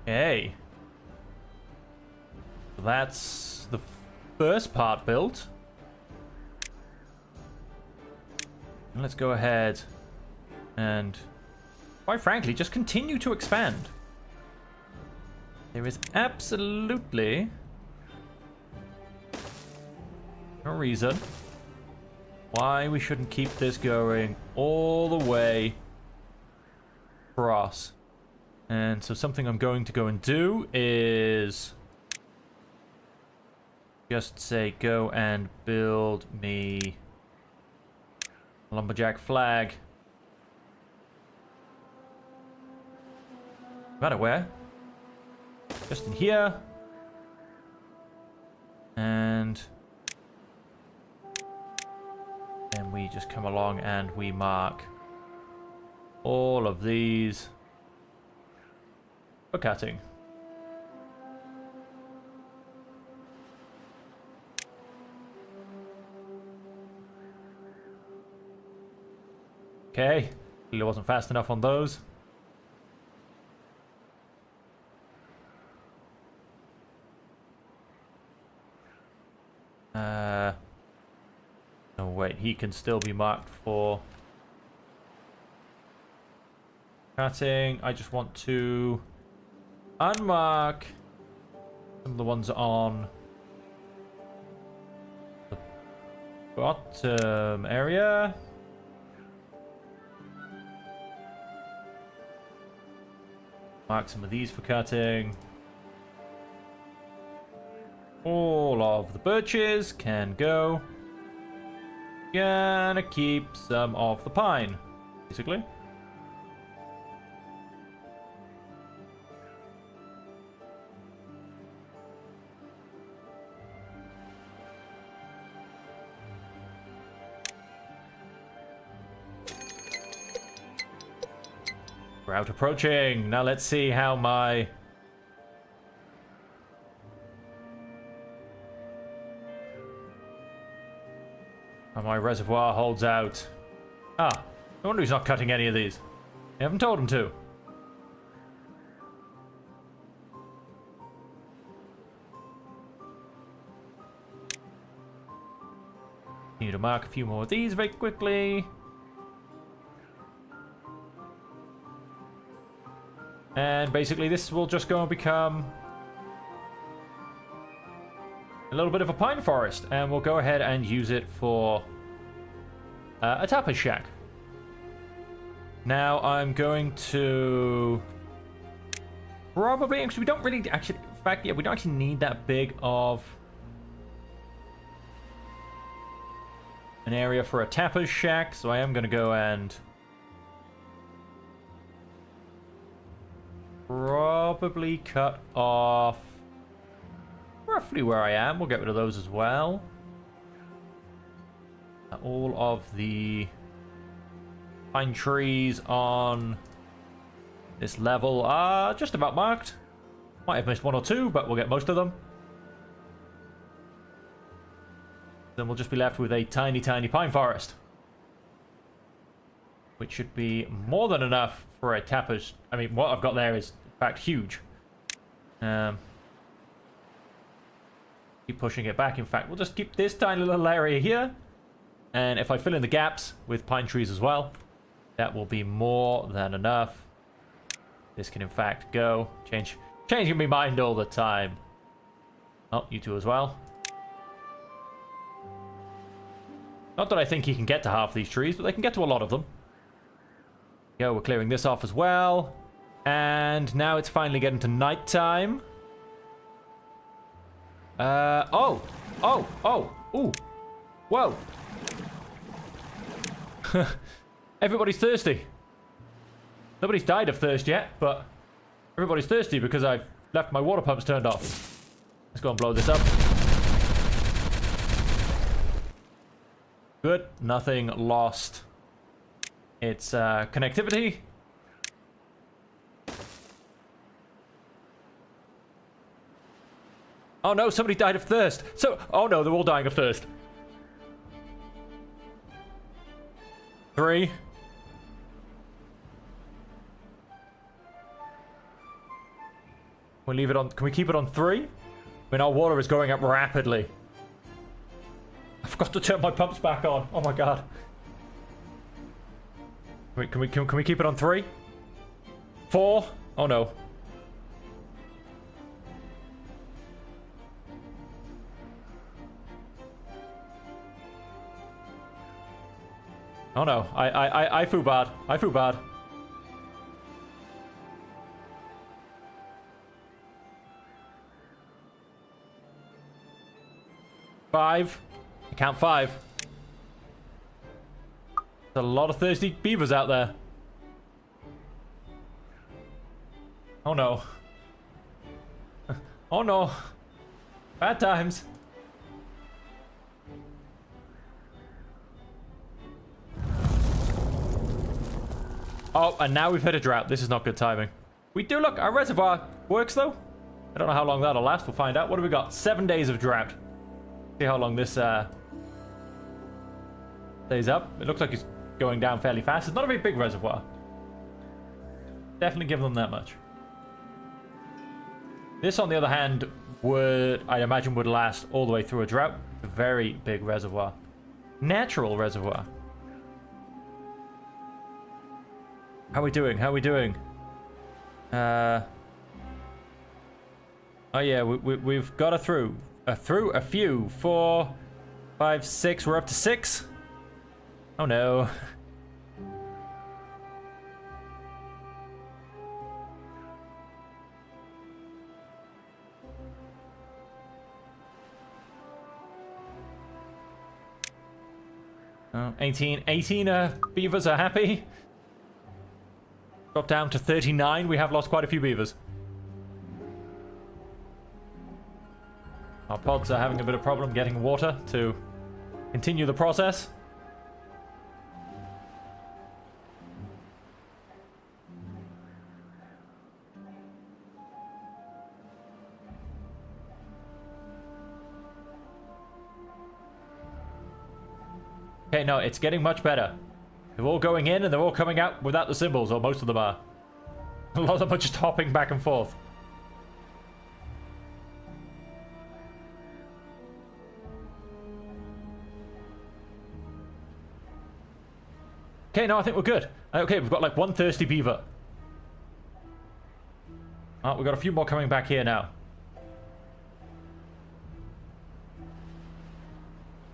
Okay. That's the first part built. And let's go ahead and, quite frankly, just continue to expand. There is absolutely no reason why we shouldn't keep this going all the way across. And so something I'm going to go and do is just say go and build me a lumberjack flag. No matter where. Just in here. And then we just come along and we mark all of these for cutting. Okay, it wasn't fast enough on those. Oh wait, he can still be marked for cutting. I just want to unmark some of the ones on the bottom area. Mark some of these for cutting. All of the birches can go. Gonna keep some of the pine, basically. We're out approaching. Now let's see how my reservoir holds out. Ah, no wonder he's not cutting any of these. You haven't told him to. Need to mark a few more of these very quickly. And basically this will just go and become a little bit of a pine forest. And we'll go ahead and use it for a tapas shack. Now I'm going to probably, because we don't really actually, in fact, yeah, we don't actually need that big of an area for a tapas shack. So I am going to go and probably cut off roughly where I am. We'll get rid of those as well. All of the pine trees on this level are just about marked. Might have missed one or two, but we'll get most of them. Then we'll just be left with a tiny, tiny pine forest, which should be more than enough for a tapas. I mean, what I've got there is, in fact, huge. Keep pushing it back. In fact, we'll just keep this tiny little area here. And if I fill in the gaps with pine trees as well, that will be more than enough. This can, in fact, go. Changing my mind all the time. Oh, you two as well. Not that I think he can get to half these trees, but they can get to a lot of them. Yeah, we're clearing this off as well. And now it's finally getting to nighttime. Ooh. Whoa. Everybody's thirsty. Nobody's died of thirst yet, but everybody's thirsty because I've left my water pumps turned off. Let's go and blow this up. Good. Nothing lost its connectivity. Oh no, somebody died of thirst. Oh no, they're all dying of thirst. 3. We'll leave it on. Can we keep it on 3? I mean, our water is going up rapidly. I forgot to turn my pumps back on. Oh my god. Can we keep it on 3? 4? Oh no. Oh no. I feel bad. I feel bad. Five. I count 5. There's a lot of thirsty beavers out there. Oh no. Oh no. Bad times. Oh, and now we've hit a drought. This is not good timing. We do look, our reservoir works though. I don't know how long that'll last. We'll find out. What do we got? 7 days of drought. See how long this stays up. It looks like it's going down fairly fast. It's not a very big reservoir. Definitely give them that much. This, on the other hand, would, I imagine, would last all the way through a drought. A very big reservoir. Natural reservoir. How are we doing? How are we doing? Oh yeah, we've got a through a few. 4, 5, 6. We're up to 6. Oh no. Oh, 18 beavers are happy. Drop down to 39. We have lost quite a few beavers. Our pods are having a bit of problem getting water to continue the process. Okay, no, it's getting much better. They're all going in and they're all coming out without the symbols, or most of them are. A lot of them are just hopping back and forth. Okay, no, I think we're good. Okay, we've got like 1 thirsty beaver. Oh, we've got a few more coming back here now.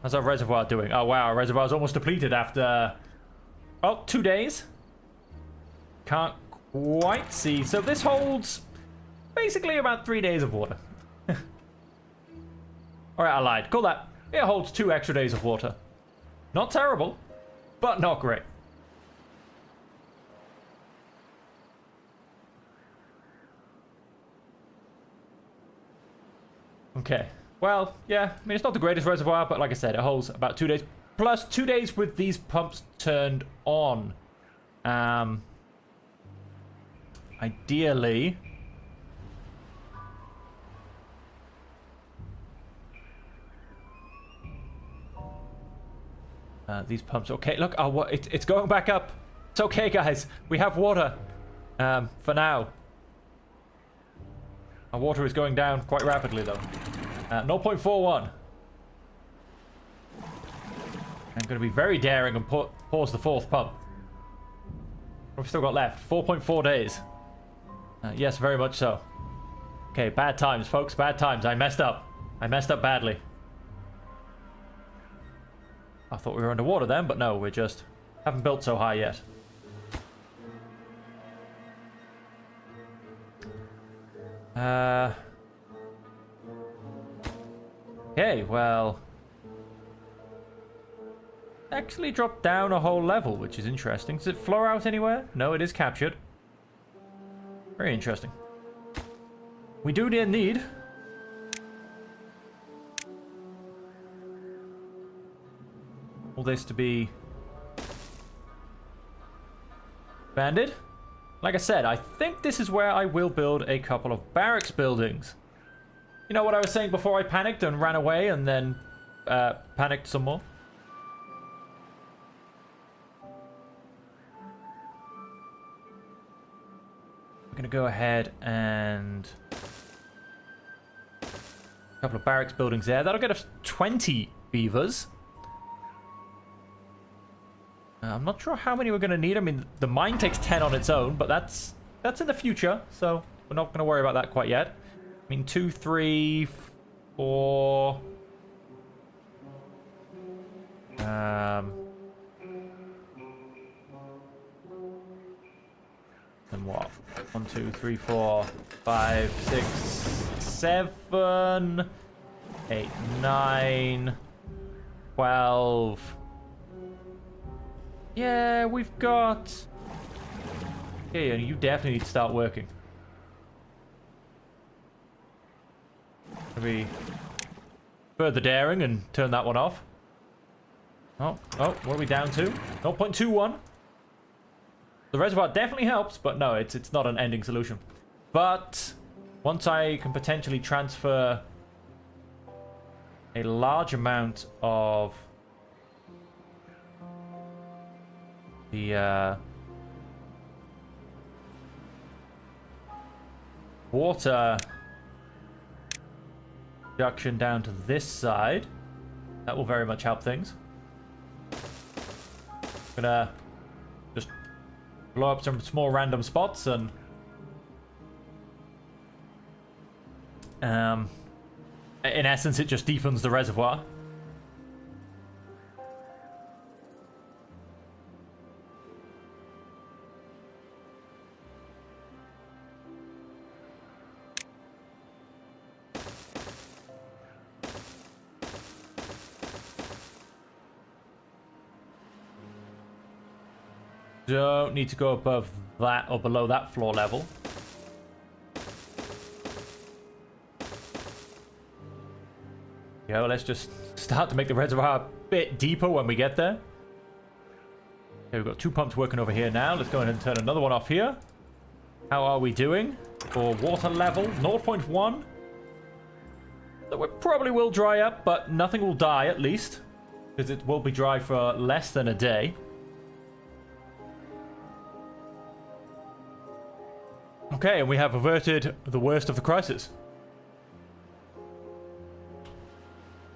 How's our reservoir doing? Oh wow, our reservoir's almost depleted after, well, 2 days. Can't quite see. So this holds basically about 3 days of water. Alright, I lied. Call that. It holds 2 extra days of water. Not terrible, but not great. Okay. Well, yeah, I mean, it's not the greatest reservoir, but like I said, it holds about 2 days. Plus 2 days with these pumps turned on. Ideally... these pumps... Okay, look, oh, it's going back up. It's okay, guys. We have water. For now. Our water is going down quite rapidly, though. 0.41. I'm going to be very daring and pause the 4th pump. What have we still got left? 4.4 days. Yes, very much so. Okay, bad times, folks. Bad times. I messed up. I messed up badly. I thought we were underwater then, but no, we just haven't built so high yet. Okay, well... Actually dropped down a whole level, which is interesting. Does it flow out anywhere? No, it is captured. Very interesting. We do need... all this to be... expanded. Like I said, I think this is where I will build a couple of barracks buildings. You know what I was saying before I panicked and ran away and then panicked some more? I'm going to go ahead and... a couple of barracks buildings there. That'll get us 20 beavers. I'm not sure how many we're going to need. I mean, the mine takes 10 on its own, but that's in the future, so we're not going to worry about that quite yet. I mean, 2, 3, 4... And what? 1, 2, 3, 4, 5, 6, 7, 8, 9, 12. Yeah, we've got... Okay, and you definitely need to start working. Maybe further daring and turn that one off. Oh, what are we down to? 0.21. The reservoir definitely helps, but no, it's not an ending solution. But once I can potentially transfer a large amount of the water production down to this side, that will very much help things. I'm gonna just blow up some small random spots and in essence it just deepens the reservoir. Don't need to go above that or below that floor level. Yeah, well, let's just start to make the reservoir a bit deeper when we get there. Okay, we've got 2 pumps working over here now. Let's go ahead and turn another one off here. How are we doing for water level? 0.1. So it probably will dry up, but nothing will die at least, because it will be dry for less than a day. Okay, and we have averted the worst of the crisis.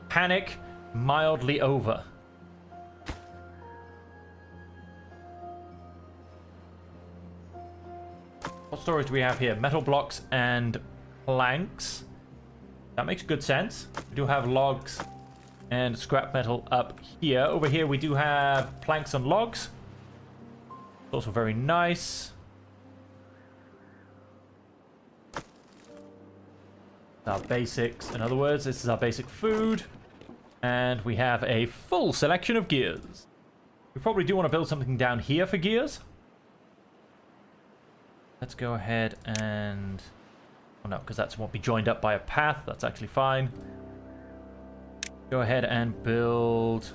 Panic mildly over. What storage do we have here? Metal blocks and planks. That makes good sense. We do have logs and scrap metal up here. Over here we do have planks and logs. Also very nice. Our basics. In other words, this is our basic food. And we have a full selection of gears. We probably do want to build something down here for gears. Let's go ahead and... Oh no, because that won't be joined up by a path. That's actually fine. Go ahead and build...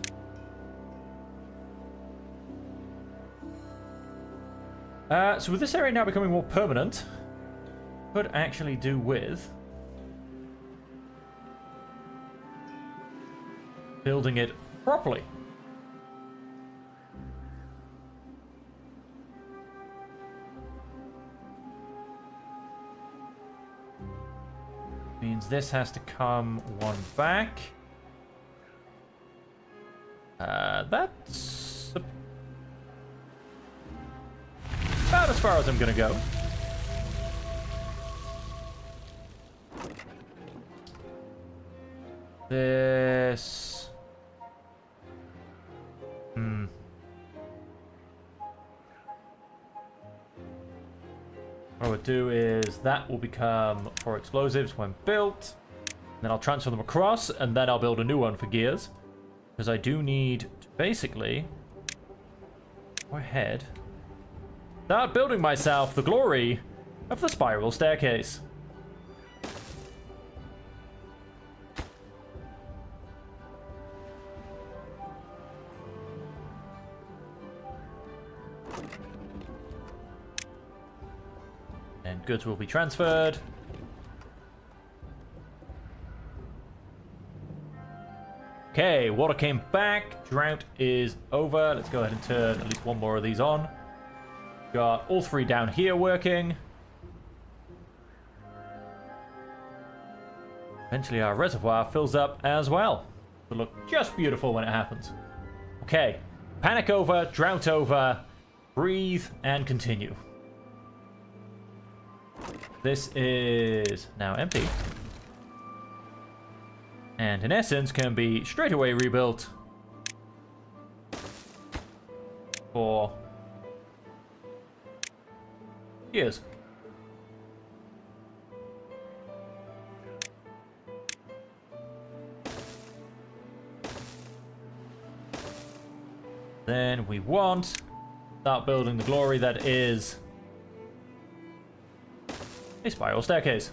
so with this area now becoming more permanent, could actually do with... building it properly. Means this has to come one back. That's about as far as I'm gonna go. This... What I would do is that will become 4 explosives when built. Then I'll transfer them across, and then I'll build a new one for gears. Because I do need to basically go ahead, start building myself the glory of the spiral staircase. And goods will be transferred. Okay, water came back. Drought is over. Let's go ahead and turn at least one more of these on. Got all 3 down here working. Eventually our reservoir fills up as well. It'll look just beautiful when it happens. Okay, Panic over, drought over, breathe, and continue. This is now empty. And in essence can be straight away rebuilt for years. Then we want start building the glory that is a spiral staircase.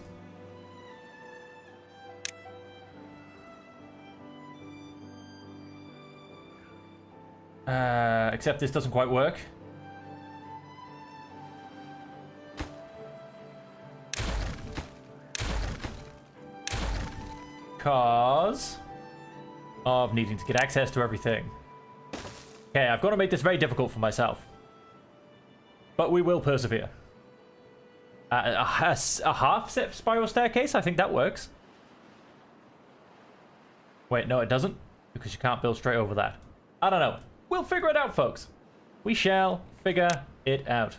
Except this doesn't quite work. Because of needing to get access to everything. Okay, I've got to make this very difficult for myself. But we will persevere. A half set spiral staircase? I think that works. Wait, no it doesn't. Because you can't build straight over that. I don't know. We'll figure it out, folks. We shall figure it out.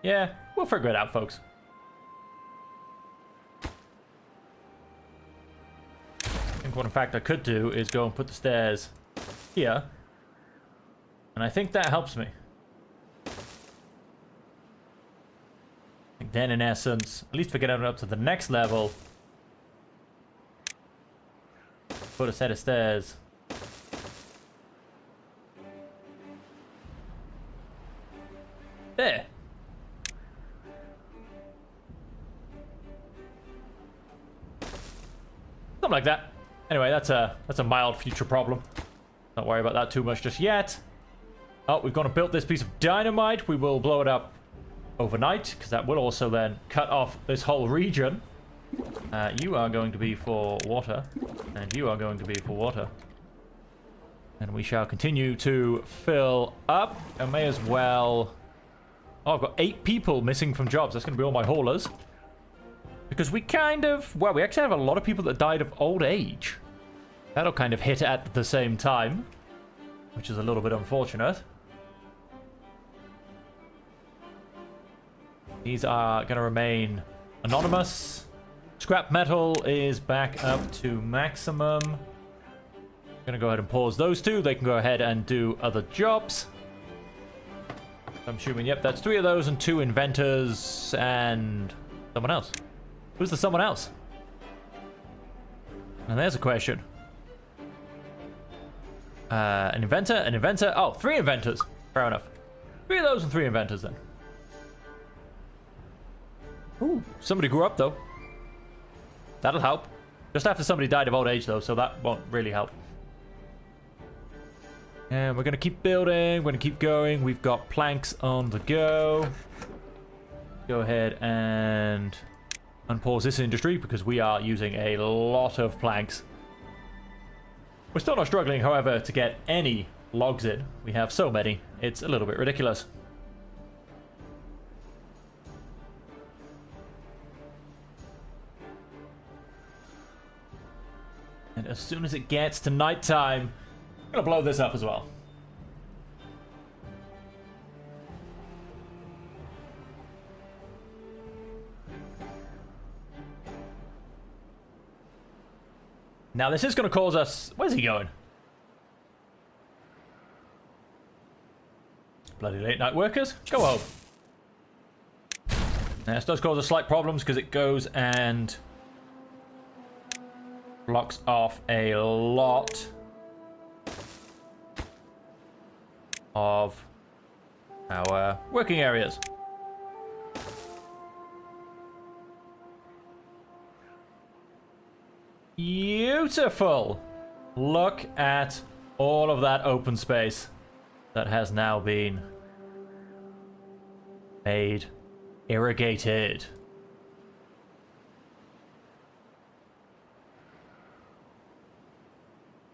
Yeah, we'll figure it out, folks. I think what in fact I could do is go and put the stairs here. And I think that helps me. I think then in essence, at least for getting up to the next level, put a set of stairs. There. Something like that. Anyway, that's a mild future problem. Don't worry about that too much just yet. Oh, we've gone and built this piece of dynamite. We will blow it up overnight, because that will also then cut off this whole region. You are going to be for water, and you are going to be for water. And we shall continue to fill up. I may as well... Oh, I've got 8 people missing from jobs. That's going to be all my haulers. Because we kind of... Well, we actually have a lot of people that died of old age. That'll kind of hit at the same time. Which is a little bit unfortunate. These are going to remain anonymous. Scrap metal is back up to maximum. I'm going to go ahead and pause those two. They can go ahead and do other jobs. I'm assuming, yep, that's 3 of those and 2 inventors and someone else. Who's the someone else? And there's a question. An inventor. Oh, 3 inventors. Fair enough. 3 of those and 3 inventors then. Ooh, somebody grew up though. That'll help. Just after somebody died of old age though, so that won't really help. And we're going to keep building. We're going to keep going. We've got planks on the go. Go ahead and unpause this industry because we are using a lot of planks. We're still not struggling, however, to get any logs in. We have so many, it's a little bit ridiculous. And as soon as it gets to nighttime, I'm gonna blow this up as well. Now this is going to cause us... Where's he going? Bloody late night workers. Go home. Now this does cause us slight problems because it goes and blocks off a lot of our working areas. Beautiful! Look at all of that open space that has now been made irrigated.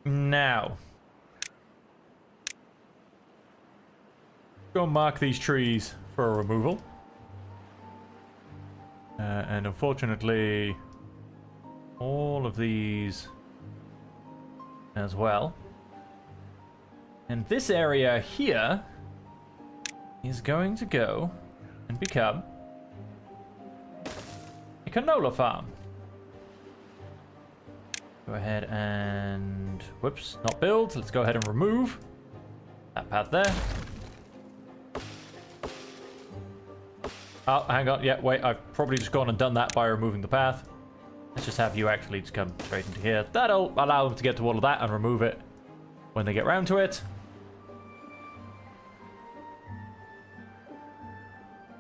Now, go mark these trees for removal. And unfortunately, all of these as well. And this area here is going to go and become a canola farm. Go ahead and... Whoops, not build. Let's go ahead and remove that path there. Oh, hang on. Yeah, wait. I've probably just gone and done that by removing the path. Let's just have you actually just come straight into here. That'll allow them to get to all of that and remove it when they get round to it.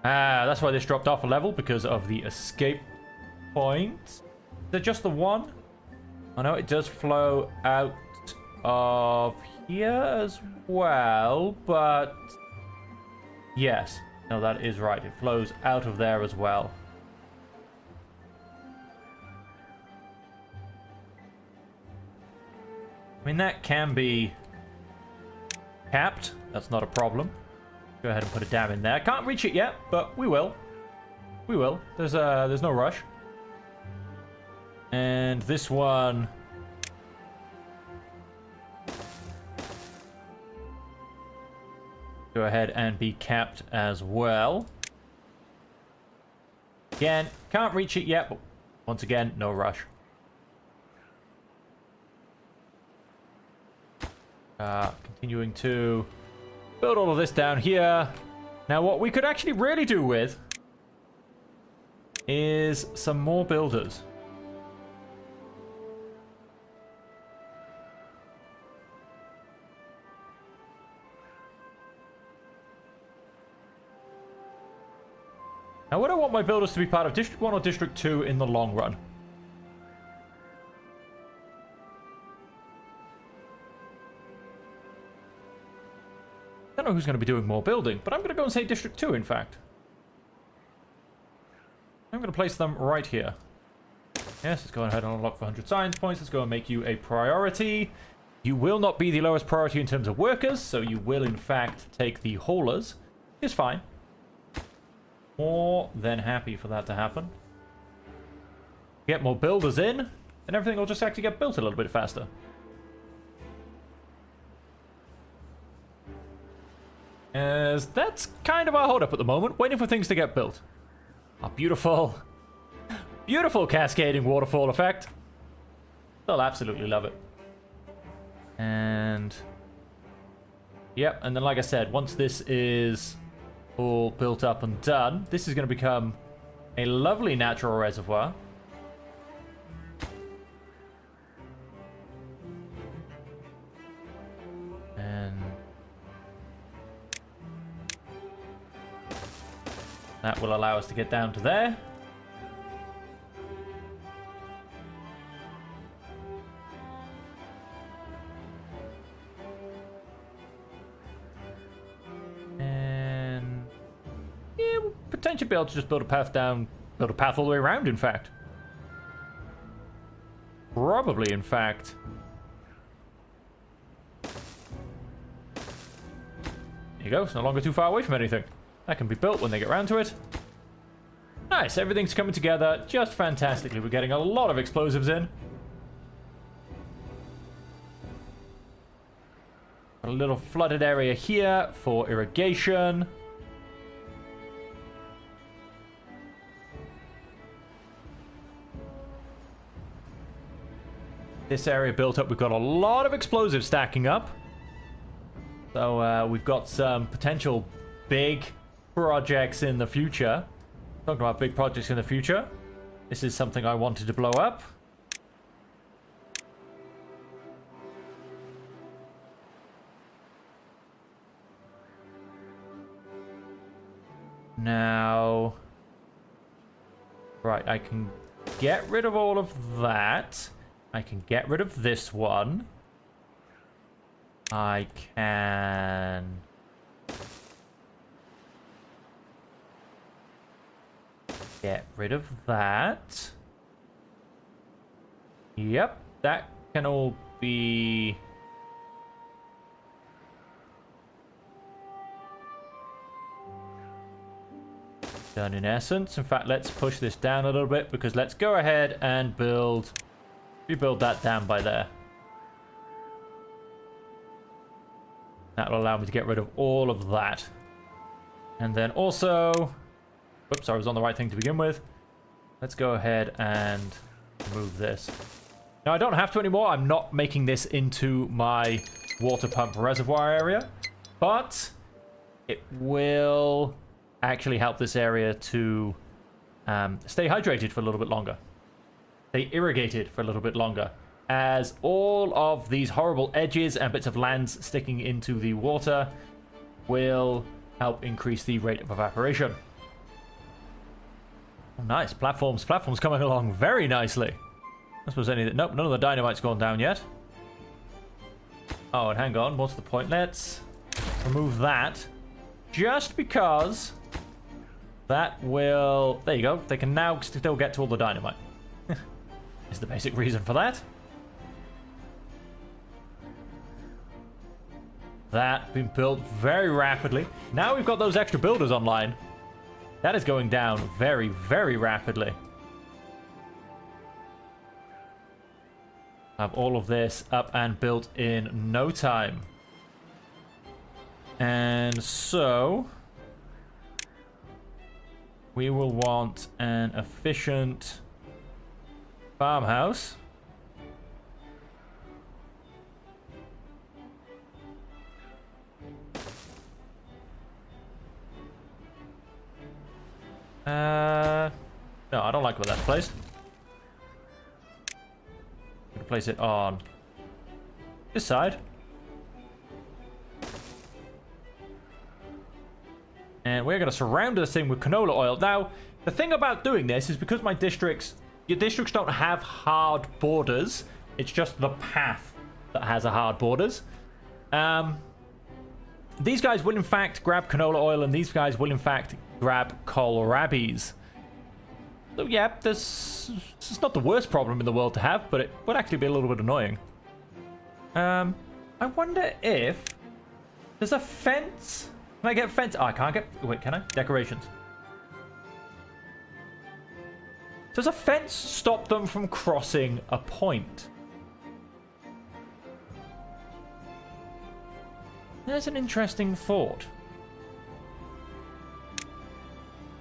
Ah, that's why this dropped off a level, because of the escape point. Is it just the one? I know it does flow out of here as well, but... Yes. No, that is right. It flows out of there as well. I mean, that can be capped. That's not a problem. Go ahead and put a dam in there. Can't reach it yet, but we will. We will. There's no rush. And this one... Go ahead and be capped as well. Again, can't reach it yet, but once again, no rush. Continuing to build all of this down here. Now, what we could actually really do with is some more builders. Now, would I want my builders to be part of District 1 or District 2 in the long run? I don't know who's going to be doing more building, but I'm going to go and say District 2, in fact. I'm going to place them right here. Yes, let's go ahead and unlock for 100 science points. Let's go and make you a priority. You will not be the lowest priority in terms of workers, so you will, in fact, take the haulers. It's fine. More than happy for that to happen. Get more builders in, and everything will just actually get built a little bit faster. As that's kind of our hold-up at the moment, waiting for things to get built. Our beautiful, beautiful cascading waterfall effect. They'll absolutely love it. And... Yep, and then like I said, once this is all built up and done, this is going to become a lovely natural reservoir. And that will allow us to get down to there. Potentially be able to just build a path down, build a path all the way around, in fact. Probably, in fact. There you go, it's no longer too far away from anything. That can be built when they get around to it. Nice, everything's coming together just fantastically. We're getting a lot of explosives in. A little flooded area here for irrigation. This area built up, we've got a lot of explosives stacking up. So we've got some potential big projects in the future. Talking about big projects in the future. This is something I wanted to blow up. Now... Right, I can get rid of all of that. I can get rid of this one. I can... Get rid of that. Yep, that can all be... done in essence. In fact, let's push this down a little bit, because let's go ahead and rebuild that dam by there. That'll allow me to get rid of all of that. And then also... whoops, I was on the right thing to begin with. Let's go ahead and remove this. Now, I don't have to anymore. I'm not making this into my water pump reservoir area. But it will actually help this area to stay hydrated for a little bit longer. Stay irrigated for a little bit longer. As all of these horrible edges and bits of lands sticking into the water will help increase the rate of evaporation. Oh, nice. Platforms coming along very nicely. I suppose anything. Nope, none of the dynamite's gone down yet. Oh, and hang on. What's the point? Let's remove that. Just because that will... there you go. They can now still get to all the dynamite. Is the basic reason for that. That been built very rapidly. Now we've got those extra builders online. That is going down very, very rapidly. Have all of this up and built in no time. And so we will want an efficient farmhouse. No, I don't like where that's placed. I'm gonna place it on this side. And we're going to surround this thing with canola oil. Now, the thing about doing this is because my districts... your districts don't have hard borders. It's just the path that has a hard borders. These guys will, in fact, grab canola oil, and these guys will, in fact, grab kohlrabies. So, yeah, this is not the worst problem in the world to have, but it would actually be a little bit annoying. I wonder if... there's a fence... can I get fence? Oh, I can't get... wait, can I? Decorations. Does a fence stop them from crossing a point? There's an interesting thought.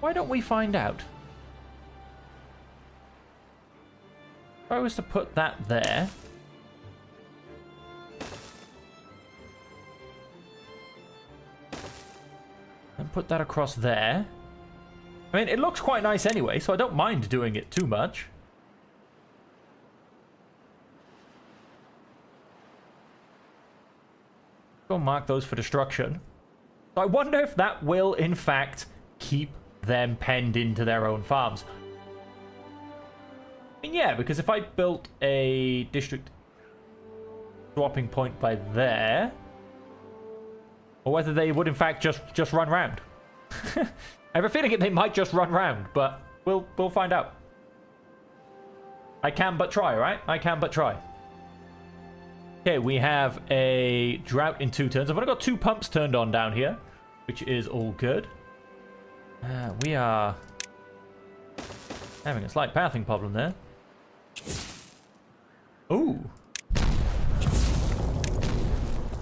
Why don't we find out? If I was to put that there... and put that across there. I mean, it looks quite nice anyway, so I don't mind doing it too much. Go mark those for destruction. So I wonder if that will, in fact, keep them penned into their own farms. I mean, yeah, because if I built a district swapping point by there... or whether they would, in fact, just run round. I have a feeling they might just run round, but we'll find out. I can but try, right? I can but try. Okay, we have a drought in 2 turns. I've only got 2 pumps turned on down here, which is all good. We are having a slight pathing problem there. Ooh.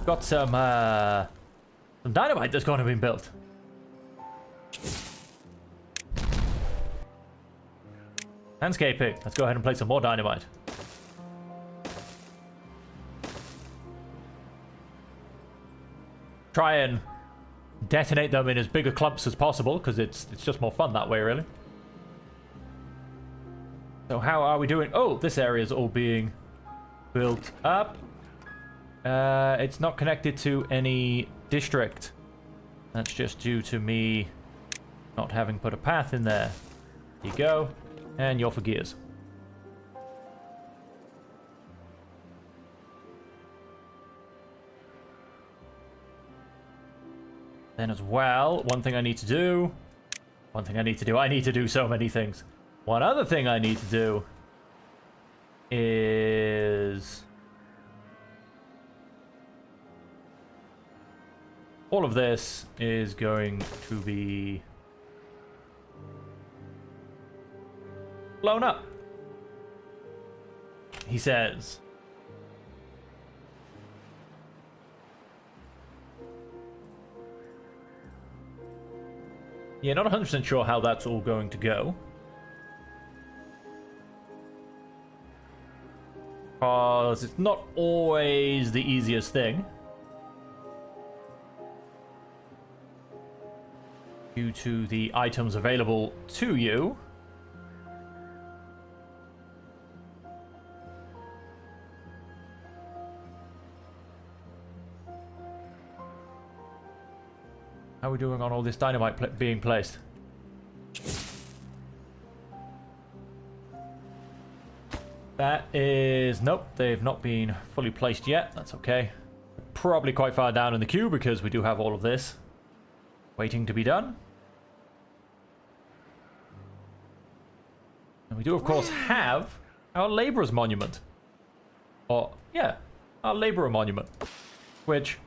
Got some dynamite that's going to be built. Landscaping. Let's go ahead and place some more dynamite. Try and detonate them in as big a clumps as possible, because it's just more fun that way, really. So how are we doing? Oh, this area is all being built up. It's not connected to any district. That's just due to me not having put a path in there. There you go. And you're for gears. Then as well, one thing I need to do... I need to do so many things. One other thing I need to do is... all of this is going to be blown up, he says. Yeah, not 100% sure how that's all going to go. Because it's not always the easiest thing. Due to the items available to you. How are we doing on all this dynamite being placed? That is... Nope, they've not been fully placed yet. That's okay. Probably quite far down in the queue because we do have all of this waiting to be done. And we do, of course, have our Labourer's Monument. Or, yeah, our Labourer Monument. Which...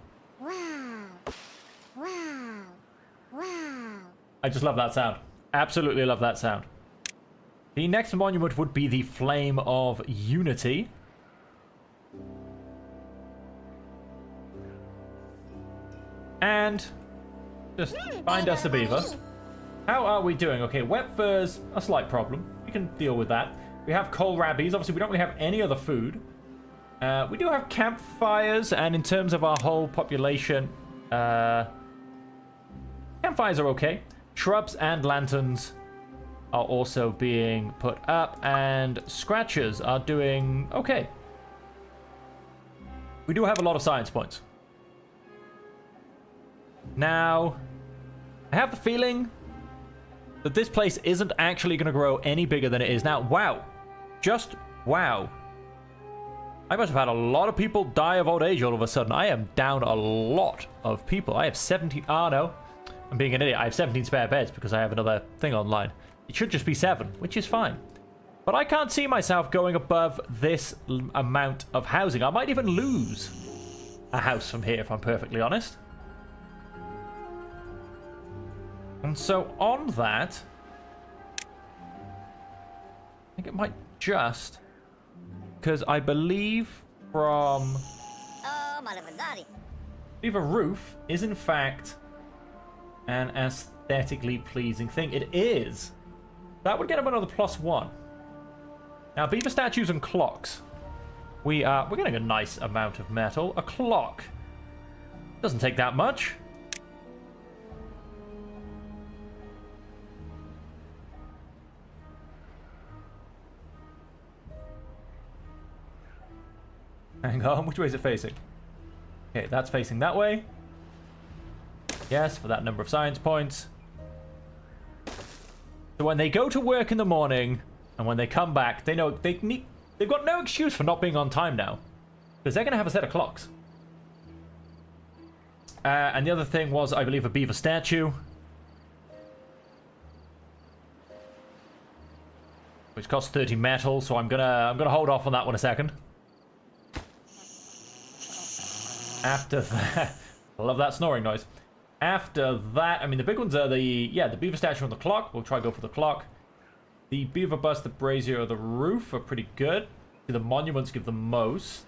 I just love that sound. Absolutely love that sound. The next monument would be the Flame of Unity. And just find us a beaver. How are we doing? Okay, wet fur's a slight problem. We can deal with that. We have kohlrabies. Obviously, we don't really have any other food. We do have campfires, and in terms of our whole population, campfires are okay. Shrubs and lanterns are also being put up, and scratchers are doing okay. We do have a lot of science points. Now, I have the feeling that this place isn't actually going to grow any bigger than it is now. Wow. Just wow. I must have had a lot of people die of old age all of a sudden. I am down a lot of people. I have 17... Oh, no. I'm being an idiot. I have 17 spare beds because I have another thing online. It should just be 7, which is fine. But I can't see myself going above this amount of housing. I might even lose a house from here, if I'm perfectly honest. And so on that, I think it might just... Because I believe from... Beaver Roof is in fact an aesthetically pleasing thing. It is. That would get him another +1. Now, beaver statues and clocks. We're getting a nice amount of metal. A clock. Doesn't take that much. Hang on, which way is it facing? Okay, that's facing that way. Yes, for that number of science points. So when they go to work in the morning, and when they come back, they know they've got no excuse for not being on time now. Because they're going to have a set of clocks. And the other thing was, I believe, a beaver statue. Which costs 30 metal, so I'm gonna hold off on that one a second. After that, I love that snoring noise. After that, I mean, the big ones are the beaver statue and the clock. We'll try to go for the clock. The beaver bust, the brazier, or the roof are pretty good. The monuments give the most.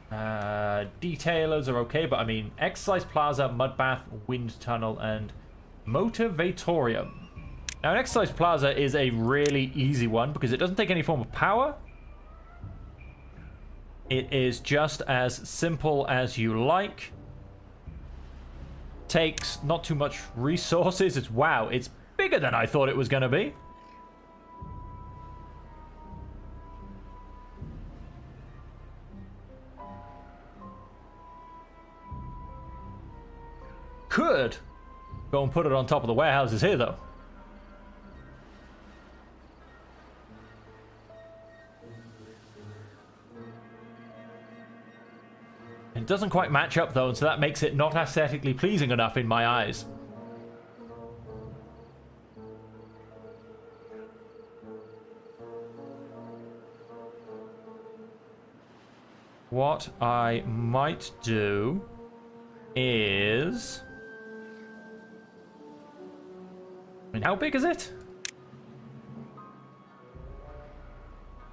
Detailers are okay, but I mean, exercise plaza, mud bath, wind tunnel, and motivatorium. Now, an exercise plaza is a really easy one because it doesn't take any form of power. It is just as simple as you like. Takes not too much resources. It's bigger than I thought it was going to be. Could go and put it on top of the warehouses here, though. It doesn't quite match up, though, and so that makes it not aesthetically pleasing enough in my eyes. What I might do is... I mean, how big is it?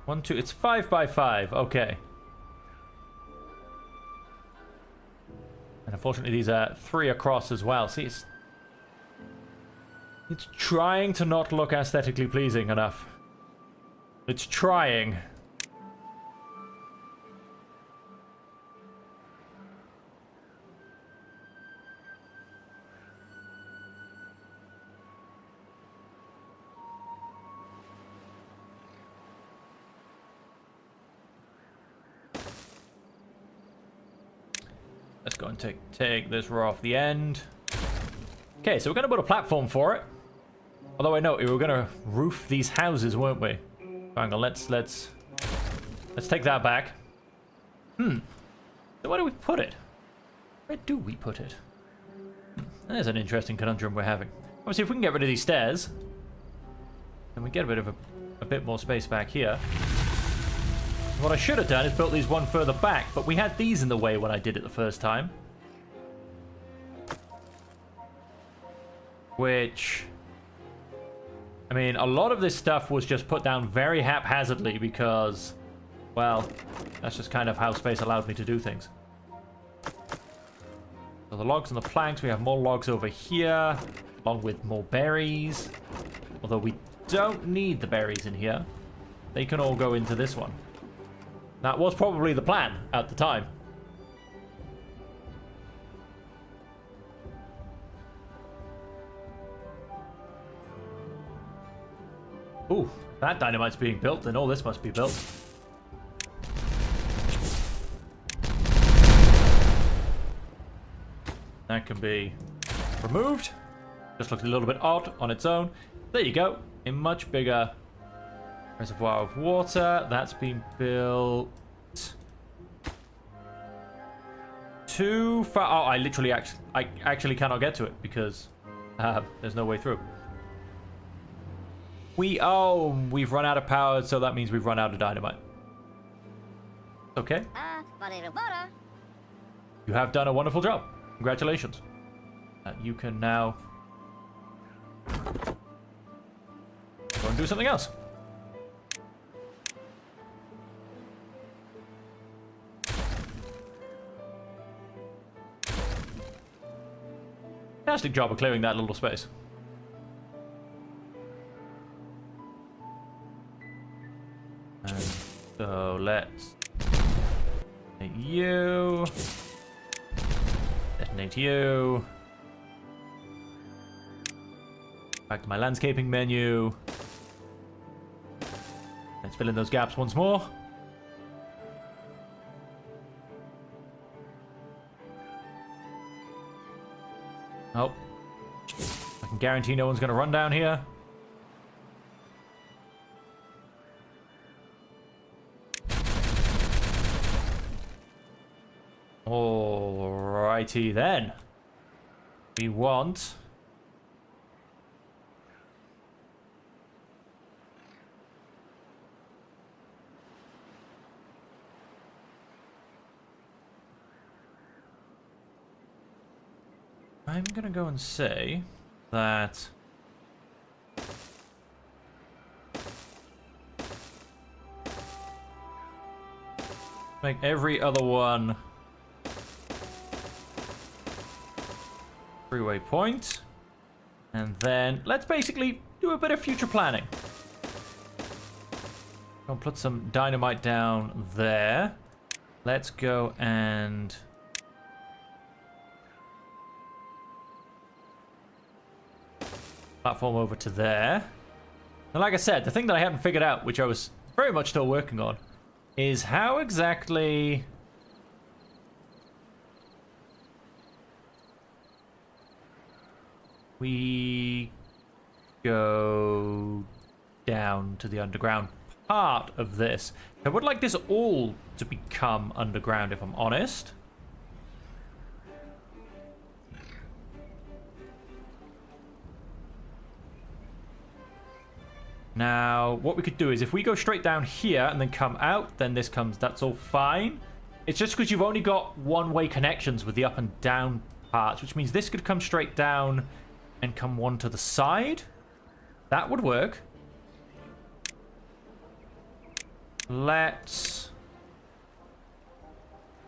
1, 2, it's 5 by 5, okay. And unfortunately these are 3 across as well. See, it's trying to not look aesthetically pleasing enough. It's trying. Let's go and take this raw off the end. Okay, so we're going to put a platform for it. Although I know we were going to roof these houses, weren't we? Hang on, let's take that back. So where do we put it? Where do we put it? There's an interesting conundrum we're having. Obviously, if we can get rid of these stairs, then we get a bit more space back here. What I should have done is built these one further back, but we had these in the way when I did it the first time. Which... I mean, a lot of this stuff was just put down very haphazardly because, well, that's just kind of how space allowed me to do things. So the logs and the planks, we have more logs over here, along with more berries. Although we don't need the berries in here. They can all go into this one. That was probably the plan at the time. Ooh, if that dynamite's being built, then all this must be built. That can be removed. Just looks a little bit odd on its own. There you go. A much bigger reservoir of water. That's been built. Too far. Oh, I actually cannot get to it because there's no way through. We've run out of power, so that means we've run out of dynamite. Okay. You have done a wonderful job. Congratulations. You can now go and do something else. Fantastic job of clearing that little space. And so let's detonate you. Detonate you. Back to my landscaping menu. Let's fill in those gaps once more. Oh. I can guarantee no one's going to run down here. Alrighty then. We want... I'm gonna go and say that make every other one freeway point, and then let's basically do a bit of future planning. I'll put some dynamite down there. Let's go and platform over to there. And like I said, the thing that I haven't figured out, which I was very much still working on, is how exactly we go down to the underground part of this. I would like this all to become underground, if I'm honest. Now, what we could do is if we go straight down here and then come out, then this comes, that's all fine. It's just because you've only got one-way connections with the up and down parts, which means this could come straight down and come one to the side. That would work. Let's...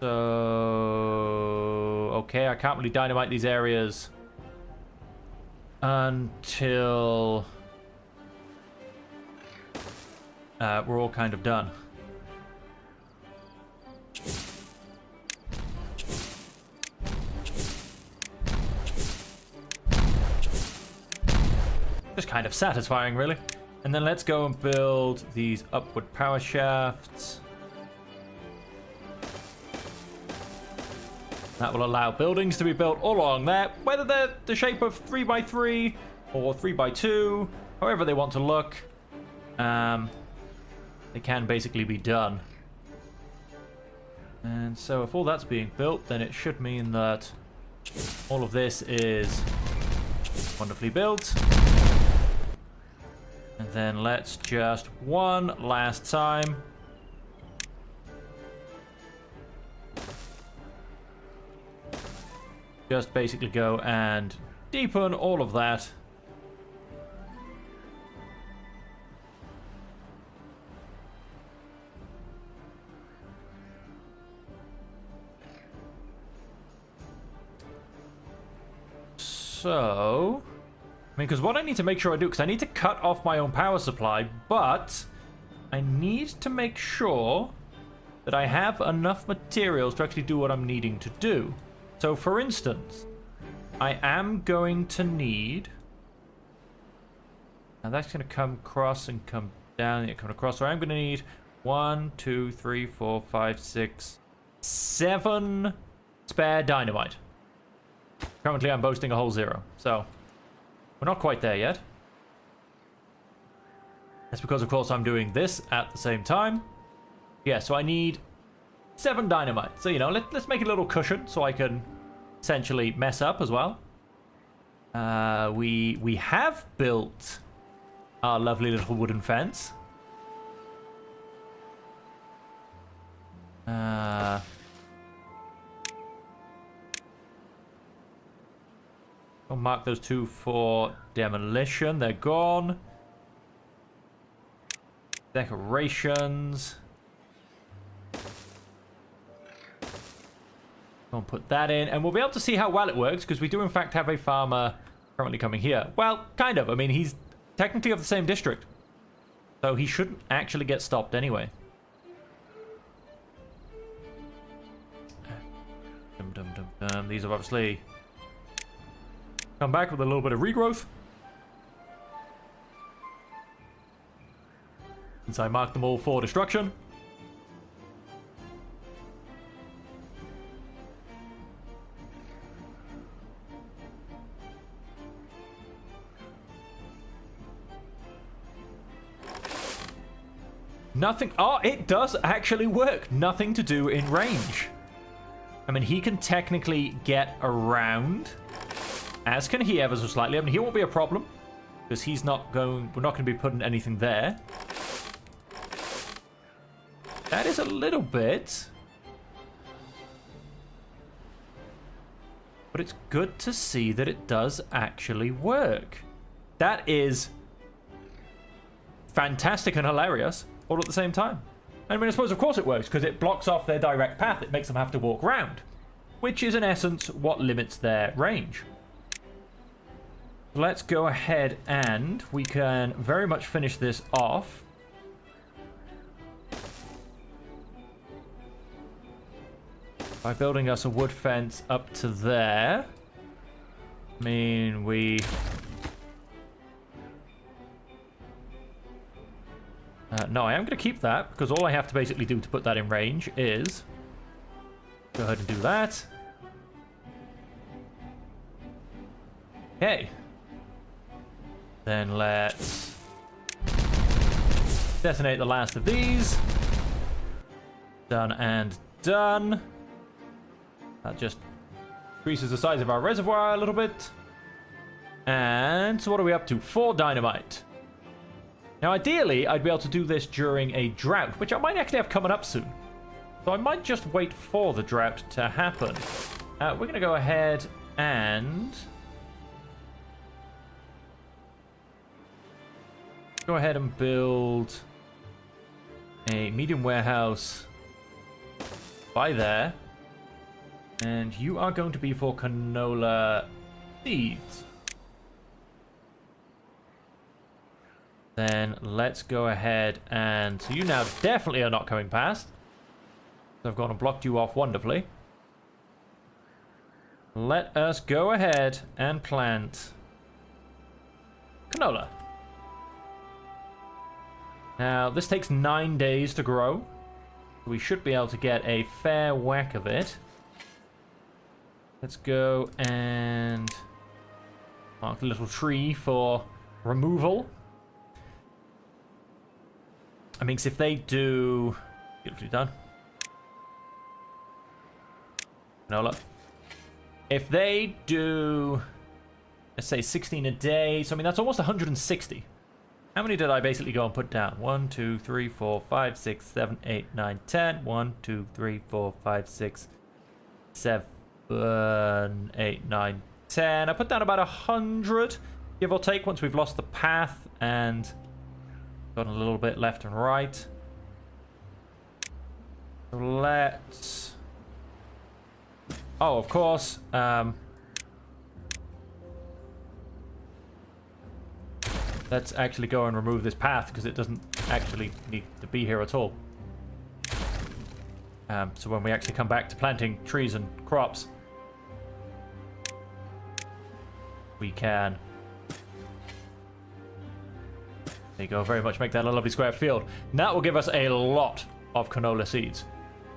So... Okay, I can't really dynamite these areas until we're all kind of done. Just kind of satisfying, really. And then let's go and build these upward power shafts. That will allow buildings to be built all along there, whether they're the shape of 3x3 or 3x2, however they want to look. They can basically be done. And so if all that's being built, then it should mean that all of this is wonderfully built. And then let's just one last time. Just basically go and deepen all of that. So, I mean, because what I need to make sure I do, because I need to cut off my own power supply, but I need to make sure that I have enough materials to actually do what I'm needing to do. So, for instance, I am going to need... Now, that's going to come across and come down and come across. So, I'm going to need 1, 2, 3, 4, 5, 6, 7 spare dynamite. Currently, I'm boasting a whole 0. So, we're not quite there yet. That's because, of course, I'm doing this at the same time. Yeah, so I need 7 dynamite. So, you know, let's make a little cushion so I can essentially mess up as well. We have built our lovely little wooden fence. I'll mark those 2 for demolition. They're gone. Decorations. I'll put that in, and we'll be able to see how well it works, because we do in fact have a farmer currently coming here. Well, kind of. I mean, he's technically of the same district, so he shouldn't actually get stopped anyway. These have obviously come back with a little bit of regrowth. Since I marked them all for destruction. Nothing. Oh, it does actually work. Nothing to do in range. I mean, he can technically get around, as can he ever so slightly. I mean, he won't be a problem, because he's not going... We're not going to be putting anything there. That is a little bit. But it's good to see that it does actually work. That is fantastic and hilarious all at the same time. I mean, I suppose, of course it works, because it blocks off their direct path. It makes them have to walk round, which is, in essence, what limits their range. Let's go ahead and we can very much finish this off. By building us a wood fence up to there. I mean, we... no, I am going to keep that, because all I have to basically do to put that in range is go ahead and do that. Okay. Then let's detonate the last of these. Done and done. That just increases the size of our reservoir a little bit. And so what are we up to? 4 dynamite. Now, ideally, I'd be able to do this during a drought, which I might actually have coming up soon. So I might just wait for the drought to happen. We're going to go ahead and... go ahead and build a medium warehouse by there. And you are going to be for canola seeds. Then let's go ahead and... so you now definitely are not coming past. So I've gone and blocked you off wonderfully. Let us go ahead and plant canola. Now, this takes 9 days to grow. We should be able to get a fair whack of it. Let's go and mark the little tree for removal. I mean, if they do... beautifully done. Canola. If they do, let's say 16 a day, so I mean, that's almost 160. How many did I basically go and put down? 1, 2, 3, 4, 5, 6, 7, 8, 9, 10. 1, 2, 3, 4, 5, 6, 7, 8, 9, 10. I put down about 100, give or take, once we've lost the path and got a little bit left and right. So let's... oh, of course. Let's actually go and remove this path because it doesn't actually need to be here at all. So when we actually come back to planting trees and crops, we can... there you go, very much make that a lovely square field. And that will give us a lot of canola seeds,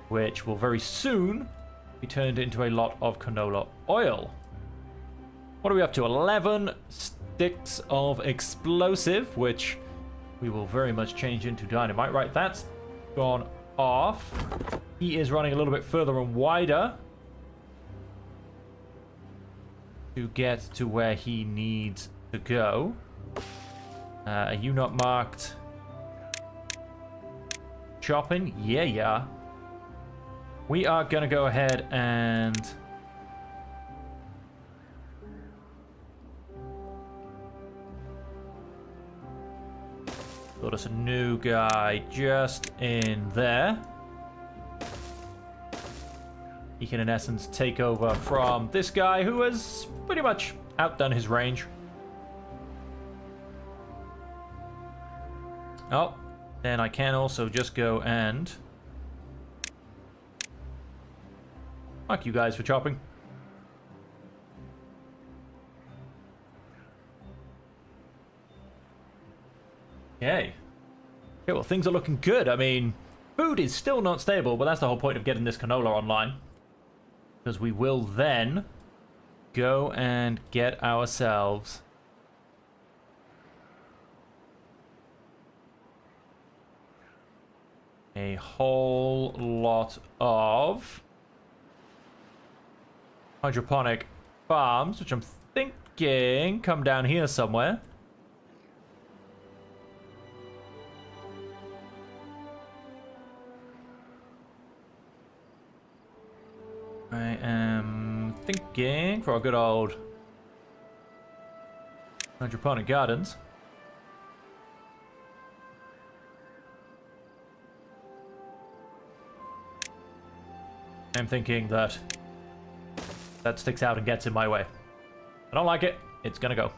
which will very soon be turned into a lot of canola oil. What are we up to? 11 sticks of explosive, which we will very much change into dynamite. Right, that's gone off. He is running a little bit further and wider to get to where he needs to go. Are you not marked? Chopping? Yeah, yeah. We are going to go ahead and... build us a new guy just in there. He can, in essence, take over from this guy who has pretty much outdone his range. Oh, then I can also just go and... fuck you guys for chopping. Okay. Okay, well, things are looking good. I mean, food is still not stable, but that's the whole point of getting this canola online. Because we will then go and get ourselves a whole lot of hydroponic farms, which I'm thinking come down here somewhere. I am thinking for our good old hydroponic gardens. I'm thinking that that sticks out and gets in my way. I don't like it. It's gonna go.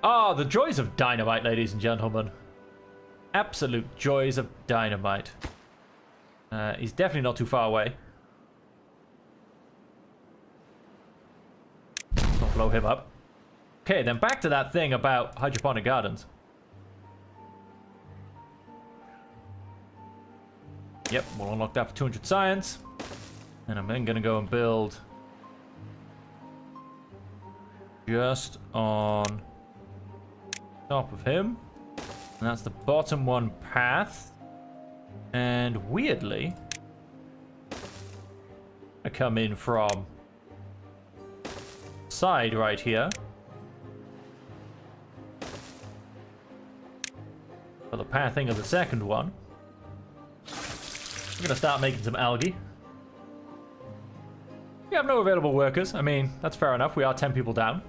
Ah, the joys of dynamite, ladies and gentlemen. Absolute joys of dynamite. He's definitely not too far away. Don't blow him up. Okay, then back to that thing about hydroponic gardens. Yep, we'll unlock that for 200 science. And I'm then going to go and build just on top of him. And that's the bottom one path. And weirdly, I come in from side right here. For the pathing of the second one. We're gonna start making some algae. We have no available workers. I mean, that's fair enough. We are 10 people down.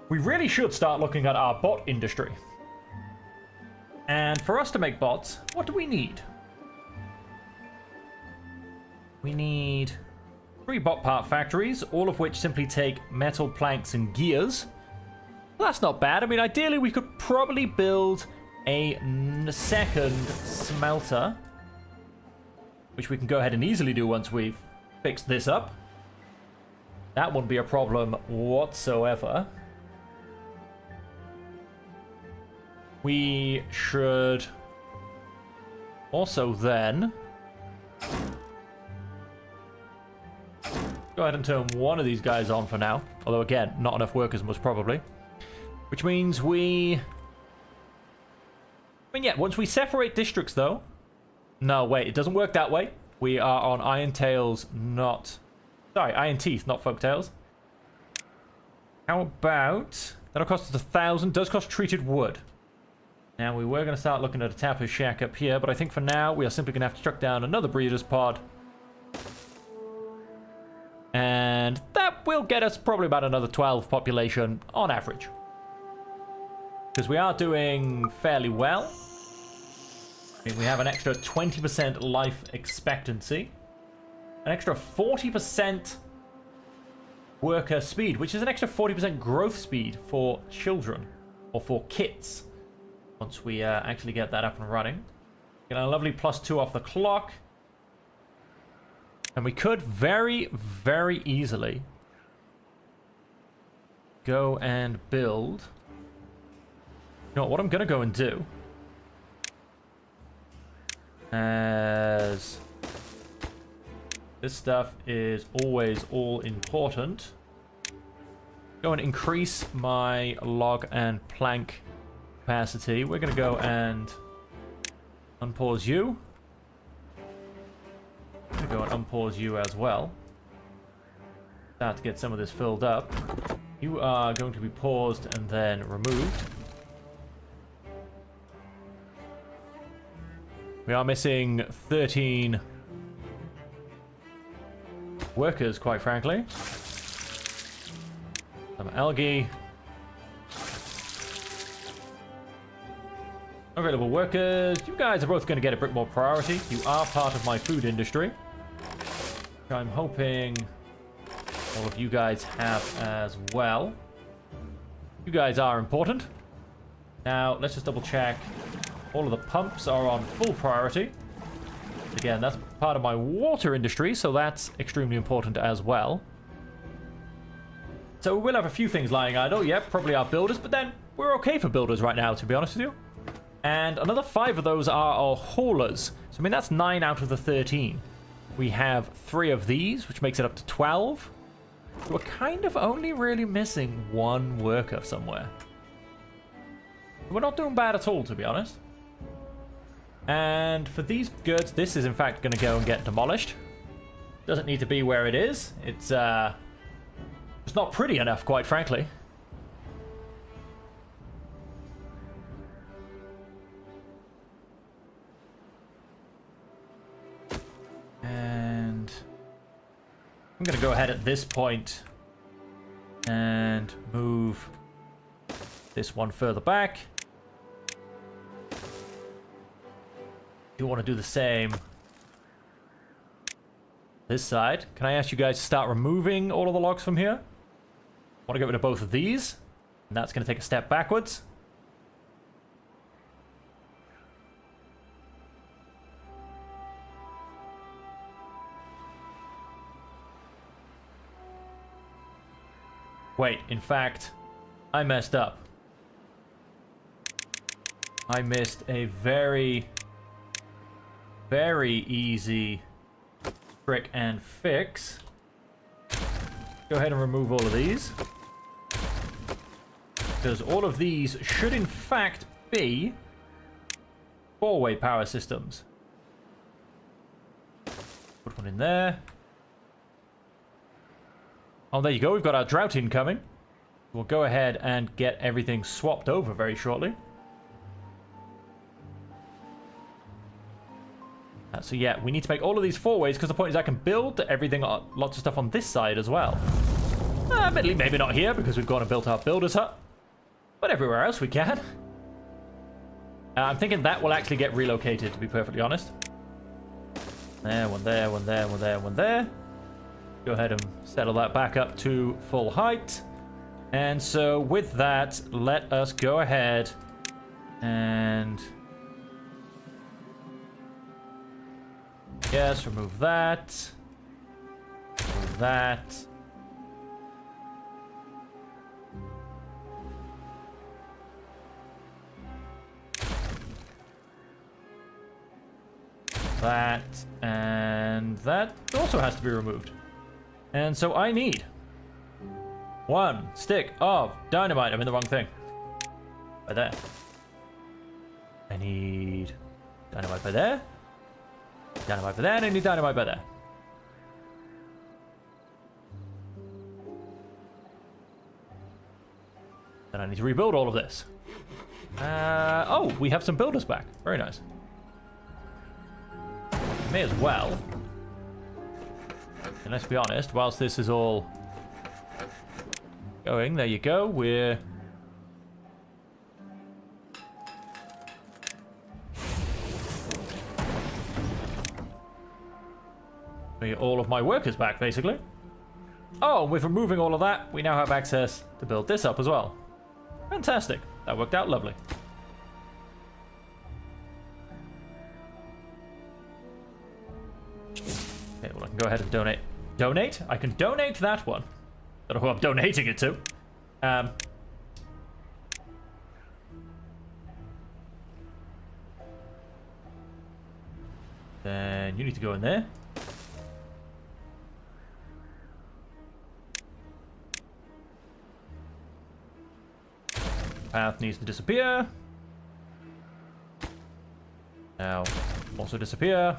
We really should start looking at our bot industry. And for us to make bots, what do we need? We need 3 bot part factories, all of which simply take metal planks and gears. Well, that's not bad. I mean, ideally, we could probably build a second smelter, which we can go ahead and easily do once we've fixed this up. That wouldn't be a problem whatsoever. We should also then go ahead and turn one of these guys on for now. Although, again, not enough workers most probably. Which means I mean, yeah, once we separate districts, though... No, wait, it doesn't work that way. We are on Iron Tails, not... Sorry, Iron Teeth, not Folktails. How about... That'll cost us 1,000. Does cost treated wood. Now, we were going to start looking at a tapper shack up here, but I think for now, we are simply going to have to chuck down another breeder's pod. And that will get us probably about another 12 population on average. Because we are doing fairly well. I mean, we have an extra 20% life expectancy. An extra 40% worker speed, which is an extra 40% growth speed for children. Or for kids. Once we actually get that up and running. Get a lovely +2 off the clock. And we could very, very easily go and build... You know what I'm going to go and do, as this stuff is always all important, go and increase my log and plank capacity. We're going to go and unpause you. I'm going to go and unpause you as well. Start to get some of this filled up. You are going to be paused and then removed. We are missing 13 workers, quite frankly. Some algae. Available workers. You guys are both going to get a bit more priority. You are part of my food industry. Which I'm hoping all of you guys have as well. You guys are important. Now, let's just double check. All of the pumps are on full priority. Again, that's part of my water industry, so that's extremely important as well. So we will have a few things lying idle. Yep, probably our builders, but then we're okay for builders right now, to be honest with you. And another 5 of those are our haulers. So, I mean, that's 9 out of the 13. We have 3 of these, which makes it up to 12. So we're kind of only really missing 1 worker somewhere. We're not doing bad at all, to be honest. And for these goods, this is in fact going to go and get demolished. Doesn't need to be where it is. It's not pretty enough, quite frankly. And I'm going to go ahead at this point and move this one further back. You want to do the same this side. Can I ask you guys to start removing all of the logs from here? I want to get rid of both of these, and that's going to take a step backwards. Wait, in fact, I messed up. I missed a very easy trick and fix. Go ahead and remove all of these. Because all of these should in fact be 4-way power systems. Put one in there. Oh, there you go. We've got our drought incoming. We'll go ahead and get everything swapped over very shortly. So yeah, we need to make all of these 4-ways, because the point is I can build everything, lots of stuff on this side as well. Admittedly, maybe not here, because we've gone and built our builder's hut. But everywhere else we can. I'm thinking that will actually get relocated, to be perfectly honest. There, one there, one there, one there, one there. Go ahead and settle that back up to full height. And so with that, let us go ahead and... yes, remove that. Remove that. That, and that also has to be removed. And so I need 1 stick of dynamite. I'm in the wrong thing. By there. I need dynamite by there. Dynamite by there, and I need dynamite by there. Then I need to rebuild all of this. Oh, we have some builders back. Very nice. May as well. And let's be honest, whilst this is all going, there you go, we're... all of my workers back, basically. Oh, with removing all of that, we now have access to build this up as well. Fantastic. That worked out lovely. Okay, well, I can go ahead and donate. Donate? I can donate that one. Don't know who I'm donating it to. Then you need to go in there. Path needs to disappear. Now, also disappear.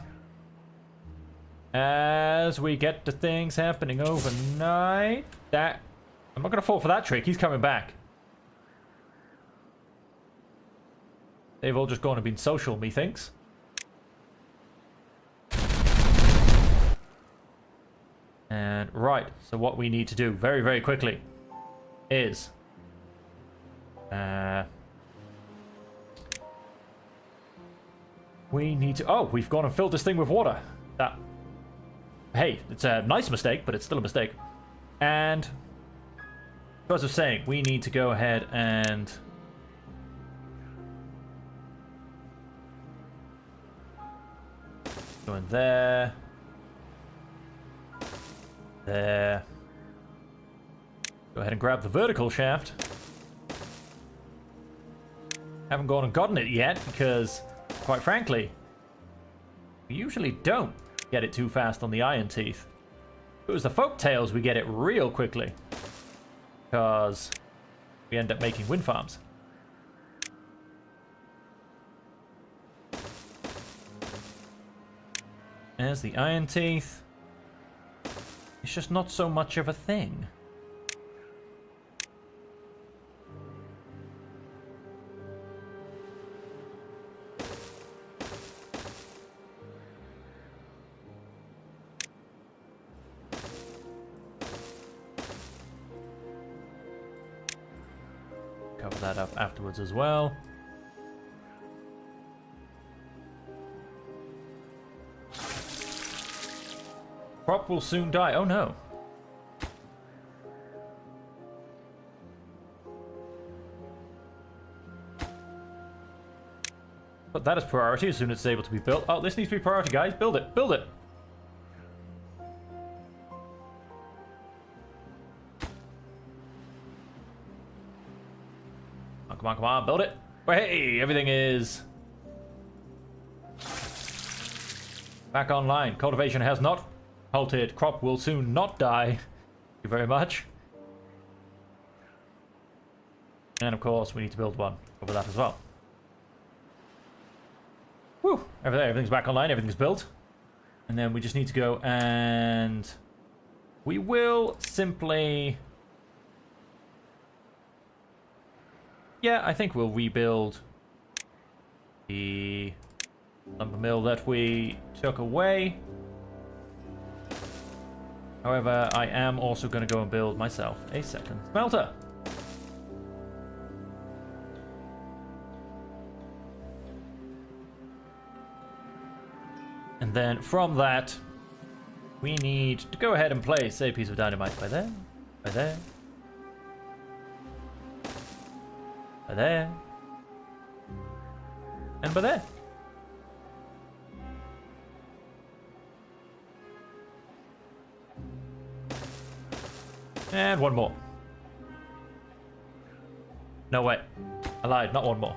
As we get to things happening overnight. That... I'm not going to fall for that trick. He's coming back. They've all just gone and been social, methinks. And, right. So what we need to do very, very quickly is... we need to... oh, we've gone and filled this thing with water. That... hey, it's a nice mistake, but it's still a mistake. And... as I was saying, we need to go ahead and... go in there. There. Go ahead and grab the vertical shaft. Haven't gone and gotten it yet because, quite frankly, we usually don't get it too fast on the iron teeth. If it was the folk tails, we get it real quickly because we end up making wind farms. There's the iron teeth. It's just not so much of a thing. Cover that up afterwards as well. Crop will soon die. Oh no. But that is priority as soon as it's able to be built. Oh, this needs to be priority, guys. Build it. Build it. Oh, come on, come on. Build it. Oh, hey, everything is back online. Cultivation has not halted. Crop will soon not die. Thank you very much. And of course, we need to build one over that as well. Whew. Everything's back online. Everything's built. And then we just need to go and... we will simply... yeah, I think we'll rebuild the lumber mill that we took away. However, I am also going to go and build myself a second smelter. And then from that, we need to go ahead and place a piece of dynamite by there, by there, by there, and by there. And one more. No, wait. I lied, not one more.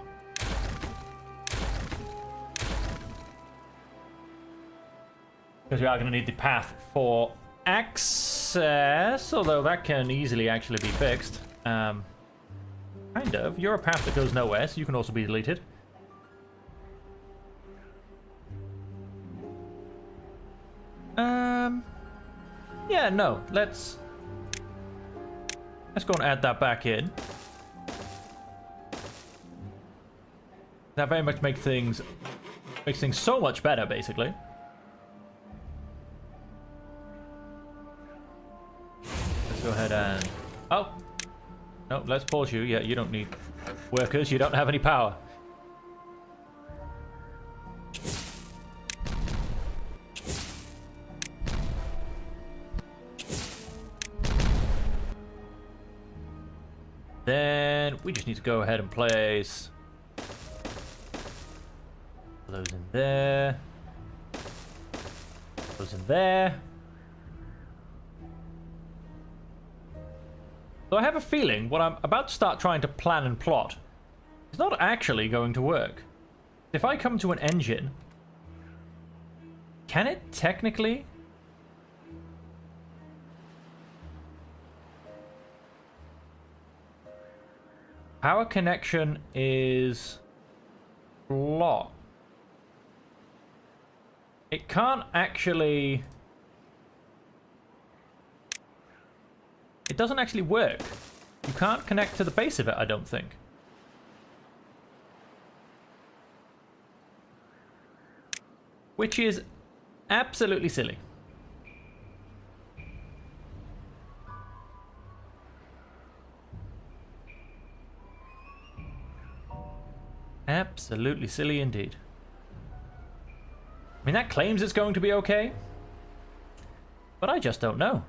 Because we are going to need the path for access, although that can easily actually be fixed. Kind of. You're a path that goes nowhere, so you can also be deleted. Yeah, no. Let's go and add that back in. That very much makes things so much better, basically. Let's go ahead and... Oh! No, let's pause you. Yeah, you don't need workers. You don't have any power. Then we just need to go ahead and place those in there, those in there. So I have a feeling what I'm about to start trying to plan and plot is not actually going to work. If I come to an engine, can it technically... Power connection is blocked. It can't actually... It doesn't actually work. You can't connect to the base of it, I don't think. Which is absolutely silly. Absolutely silly indeed. I mean, that claims it's going to be okay, but I just don't know.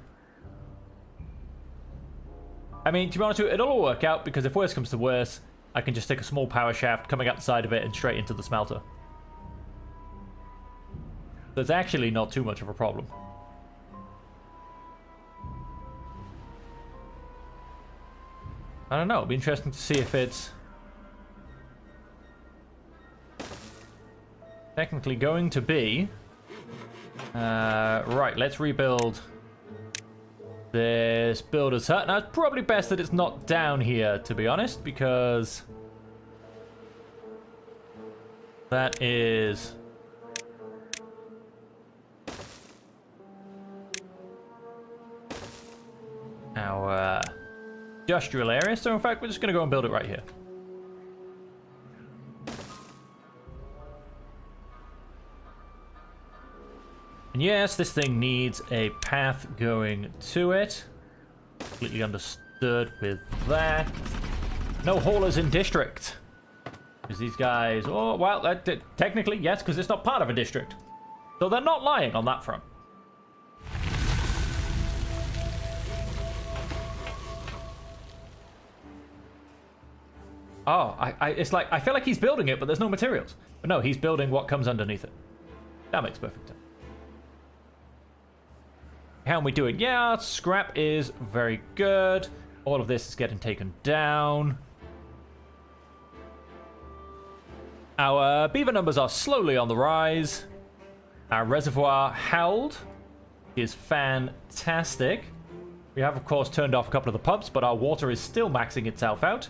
I mean, to be honest with you, it'll all work out, because if worse comes to worse, I can just stick a small power shaft coming out the side of it and straight into the smelter. So it's actually not too much of a problem. I don't know, it'll be interesting to see if it's technically going to be... right, let's rebuild this builder's hut. Now, it's probably best that it's not down here, to be honest, because that is... our industrial area. So, in fact, we're just going to go and build it right here. And yes, this thing needs a path going to it. Completely understood with that. No haulers in district. Because these guys... Oh, well, technically, yes, because it's not part of a district. So they're not lying on that front. Oh, it's like... I feel like he's building it, but there's no materials. But no, he's building what comes underneath it. That makes perfect sense. How are we doing? Yeah, scrap is very good. All of this is getting taken down. Our beaver numbers are slowly on the rise. Our reservoir held is fantastic. We have, of course, turned off a couple of the pumps, but our water is still maxing itself out.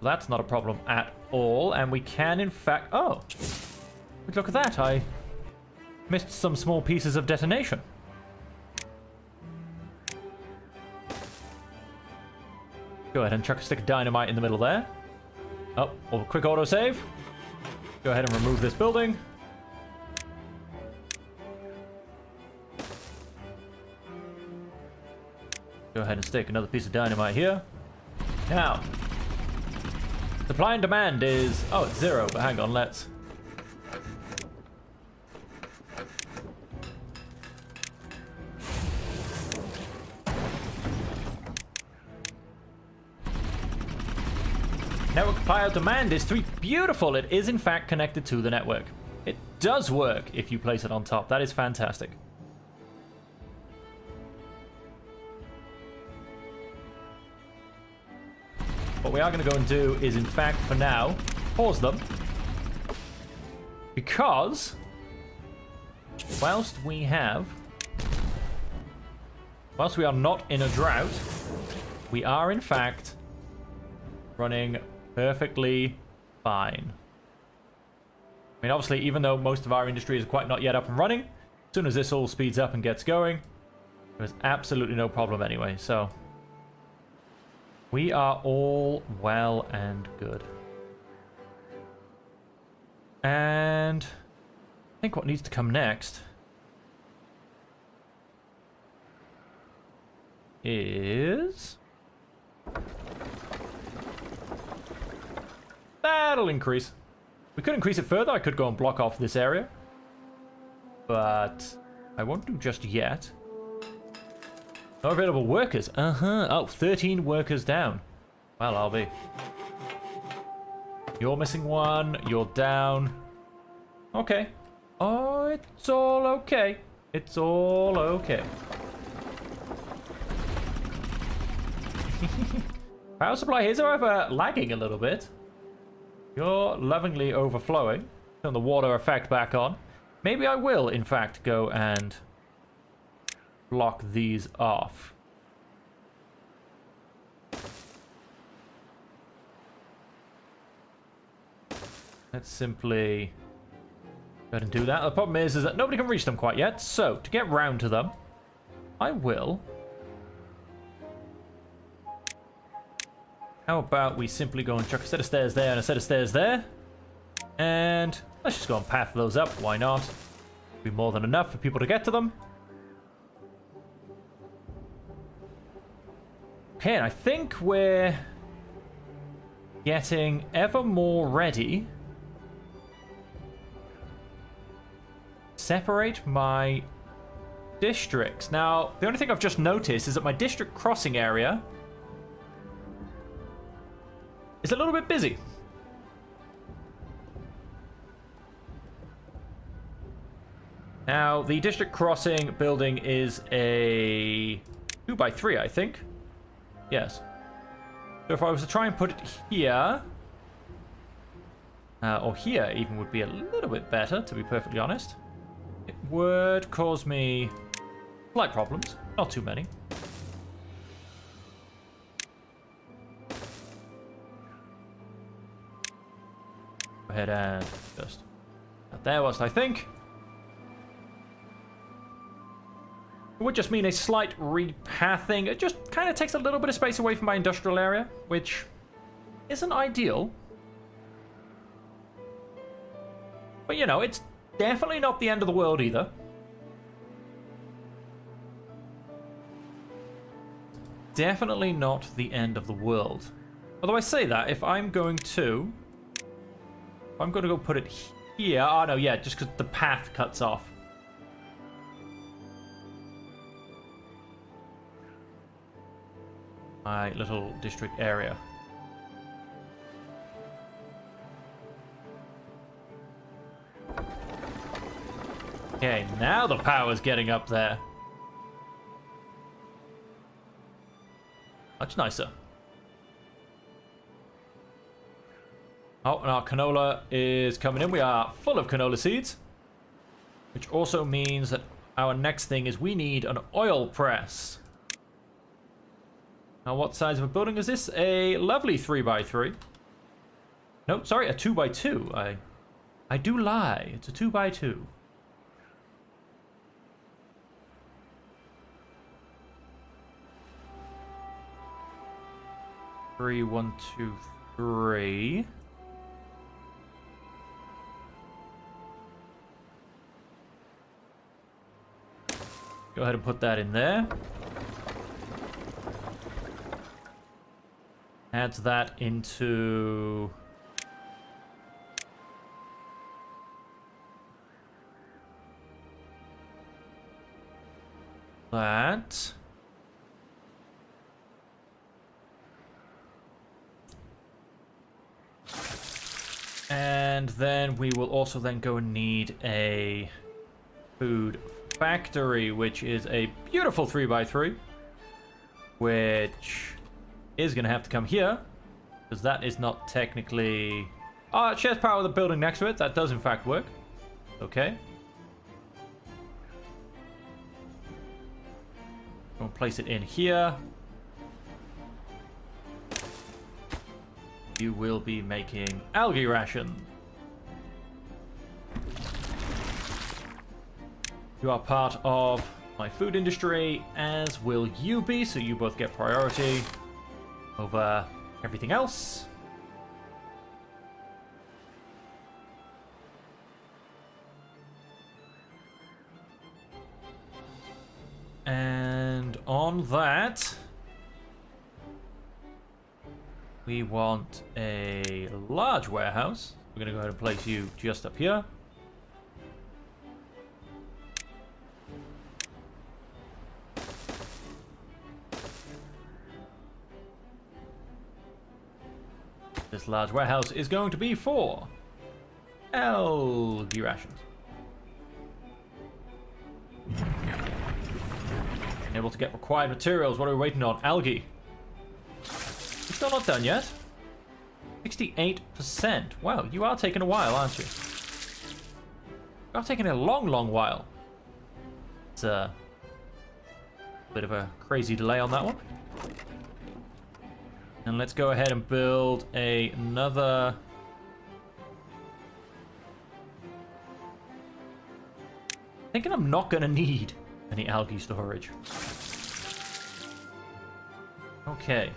That's not a problem at all. And we can, in fact... Oh, look at that. I missed some small pieces of detonation. Go ahead and chuck a stick of dynamite in the middle there. Oh, quick autosave. Go ahead and remove this building. Go ahead and stick another piece of dynamite here. Now, supply and demand is... Oh, it's 0, but hang on, let's... Network supply demand is 3. Beautiful! It is in fact connected to the network. It does work if you place it on top. That is fantastic. What we are going to go and do is, in fact, for now, pause them. Because whilst we are not in a drought, we are, in fact, running perfectly fine. I mean, obviously, even though most of our industry is quite not yet up and running, as soon as this all speeds up and gets going, there's absolutely no problem anyway, so we are all well and good. And I think what needs to come next is... That'll increase. We could increase it further. I could go and block off this area. But I won't do just yet. No available workers. Oh, 13 workers down. Well, I'll be. You're missing 1. You're down. Okay. Oh, it's all okay. It's all okay. Power supply is, however, lagging a little bit. You're lovingly overflowing. Turn the water effect back on. Maybe I will, in fact, go and block these off. Let's simply go ahead and do that. The problem is that nobody can reach them quite yet. So, to get round to them, I will... How about we simply go and chuck a set of stairs there and a set of stairs there? And let's just go and path those up. Why not? Be more than enough for people to get to them. Okay, and I think we're getting ever more ready. Separate my districts. Now, the only thing I've just noticed is that my district crossing area is a little bit busy. Now, the district crossing building is a 2x3, I think. Yes. So if I was to try and put it here, or here even would be a little bit better, to be perfectly honest. It would cause me slight problems, not too many. Go ahead and just out there whilst I think. It would just mean a slight repathing. It just kind of takes a little bit of space away from my industrial area, which isn't ideal. But, you know, it's definitely not the end of the world either. Definitely not the end of the world. Although I say that, if I'm going to go put it here. Oh, no, yeah, just because the path cuts off. My little district area. Okay, now the power's getting up there. Much nicer. Oh, and our canola is coming in. We are full of canola seeds. Which also means that our next thing is we need an oil press. Now, what size of a building is this? A lovely 3x3. No, sorry, a 2x2. I do lie. It's a 2x2. Three, 1, 2, 3. Go ahead and put that in there. Add that into... that. And then we will also then go and need a food factory, which is a beautiful 3x3, which is going to have to come here, because that is not technically... Oh, it shares power with the building next to it. That does in fact work. Okay. We'll place it in here. You will be making algae ration. You are part of my food industry, as will you be, so you both get priority over everything else. And on that, we want a large warehouse. We're going to go ahead and place you just up here. This large warehouse is going to be for algae rations. Able to get required materials. What are we waiting on? Algae. You're still not done yet. 68%. Wow, you are taking a while, aren't you? You are taking a long, long while. It's a bit of a crazy delay on that one. And let's go ahead and build another... Thinking I'm not going to need any algae storage. Okay.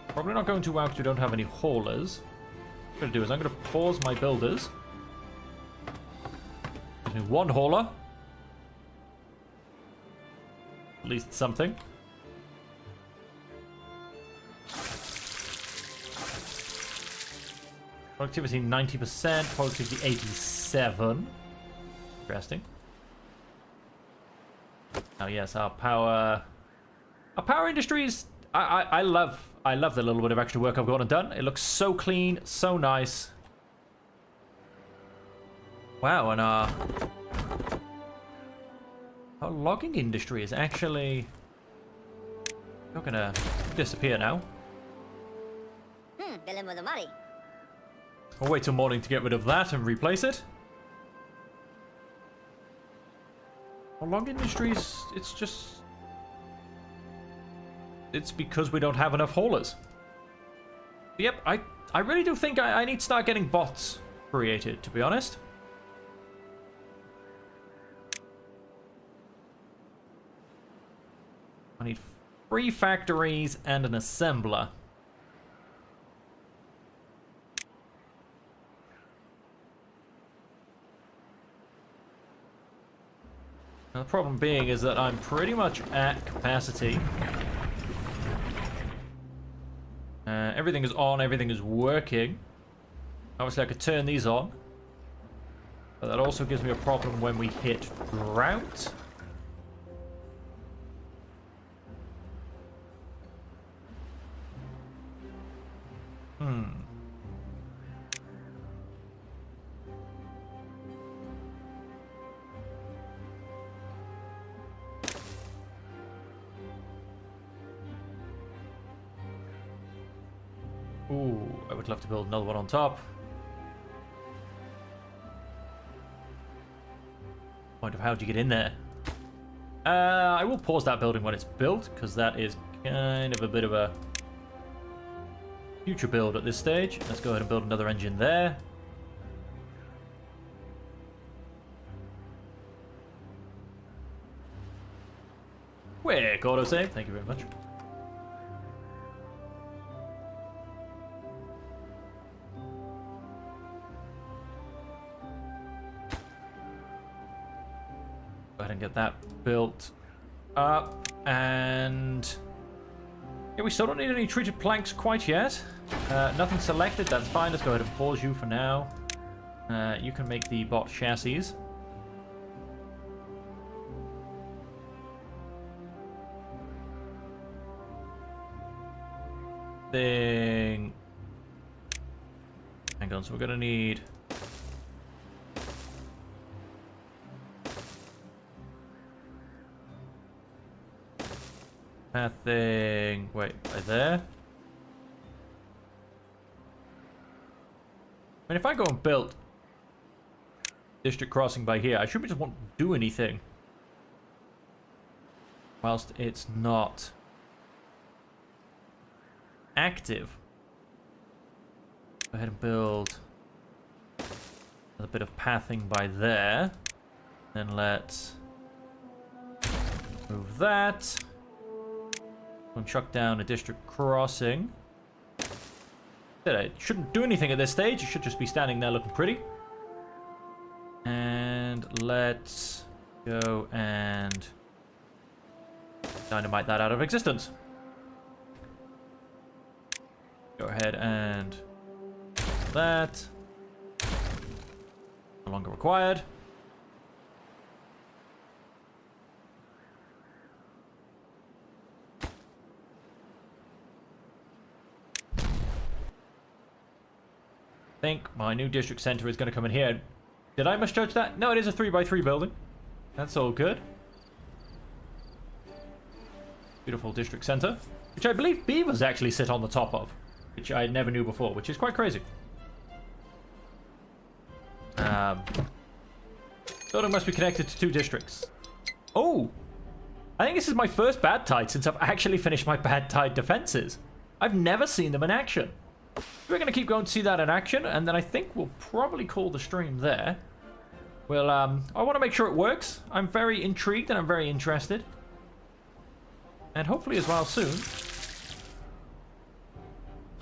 Probably not going to work because we don't have any haulers. What I'm going to do is I'm going to pause my builders. Gives me one hauler. At least something. Productivity 90%, productivity 87. Interesting. Now yes, our power industries. I love the little bit of extra work I've gotten done. It looks so clean, so nice. Wow, and our logging industry is actually not gonna disappear now. I'll wait till morning to get rid of that and replace it. Well, log industries, it's because we don't have enough haulers. Yep, I really do think I need to start getting bots created, to be honest. I need 3 factories and an assembler. Now, the problem being is that I'm pretty much at capacity. Everything is on, everything is working. Obviously I could turn these on. But that also gives me a problem when we hit drought. Ooh, I would love to build another one on top. Point of how do you get in there? I will pause that building when it's built, because that is kind of a bit of a future build at this stage. Let's go ahead and build another engine there. Quick autosave, thank you very much. ahead and get that built up. And yeah, we still don't need any treated planks quite yet. Nothing selected, that's fine. Let's go ahead and pause you for now. You can make the bot chassis. Hang on, so we're gonna need that thing. Wait, right there. I mean, if I go and build district crossing by here, I should just won't do anything whilst it's not active. Go ahead and build a bit of pathing by there. Then let's move that. And chuck down a district crossing. It shouldn't do anything at this stage. It should just be standing there looking pretty. And let's go and dynamite that out of existence. Go ahead and that. No longer required. I think my new district center is going to come in here. Did I misjudge that? No, it is a 3x3 building. That's all good. Beautiful district center, which I believe beavers actually sit on the top of, which I never knew before, which is quite crazy. Building must be connected to 2 districts. Oh! I think this is my first bad tide since I've actually finished my bad tide defenses. I've never seen them in action. We're going to keep going to see that in action, and then I think we'll probably call the stream there. Well, I want to make sure it works. I'm very intrigued and I'm very interested. And hopefully as well soon.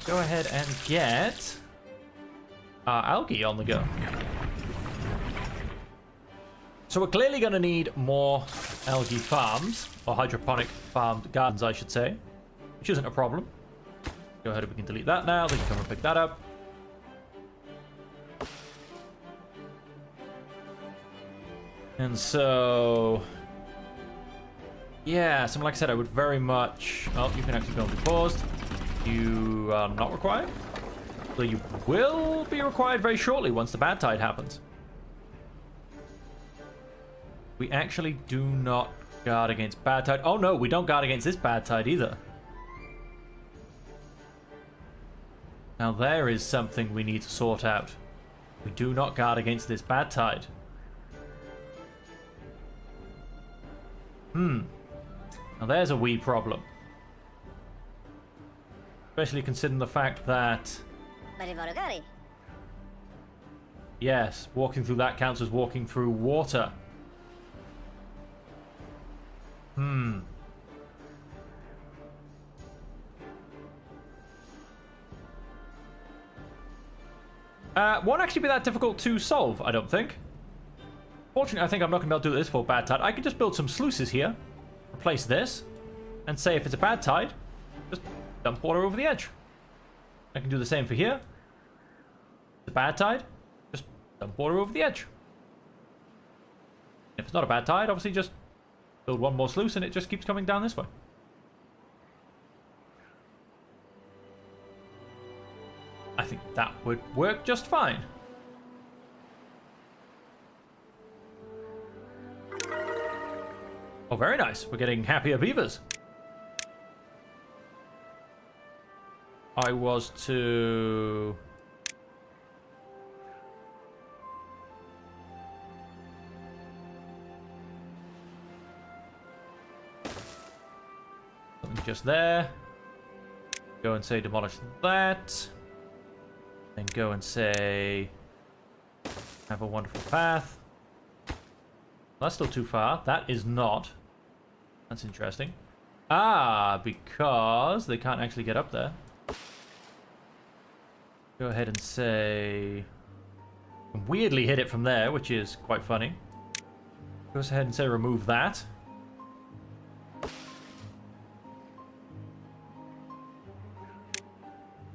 Go ahead and get algae on the go. So we're clearly going to need more algae farms, or hydroponic farmed gardens, I should say, which isn't a problem. Go ahead and we can delete that now. They can come and pick that up. And so, yeah, so like I said, I would very much... Oh, you can actually go and be paused. You are not required. So you will be required very shortly once the bad tide happens. We actually do not guard against bad tide. Oh no, we don't guard against this bad tide either. Now there is something we need to sort out. We do not guard against this bad tide. Now there's a wee problem. Especially considering the fact that... Yes, walking through that counts as walking through water. Won't actually be that difficult to solve, I don't think. Fortunately, I think I'm not going to be able to do this for bad tide. I can just build some sluices here, replace this, and say if it's a bad tide, just dump water over the edge. I can do the same for here. It's a bad tide, just dump water over the edge. If it's not a bad tide, obviously just build one more sluice and it just keeps coming down this way. I think that would work just fine. Oh, very nice. We're getting happier beavers. I was to... Something just there. Go and say demolish that. Then go and say have a wonderful path. That's still too far. That is not. That's interesting. Ah, because they can't actually get up there. Go ahead and say... Weirdly hit it from there, which is quite funny. Go ahead and say remove that.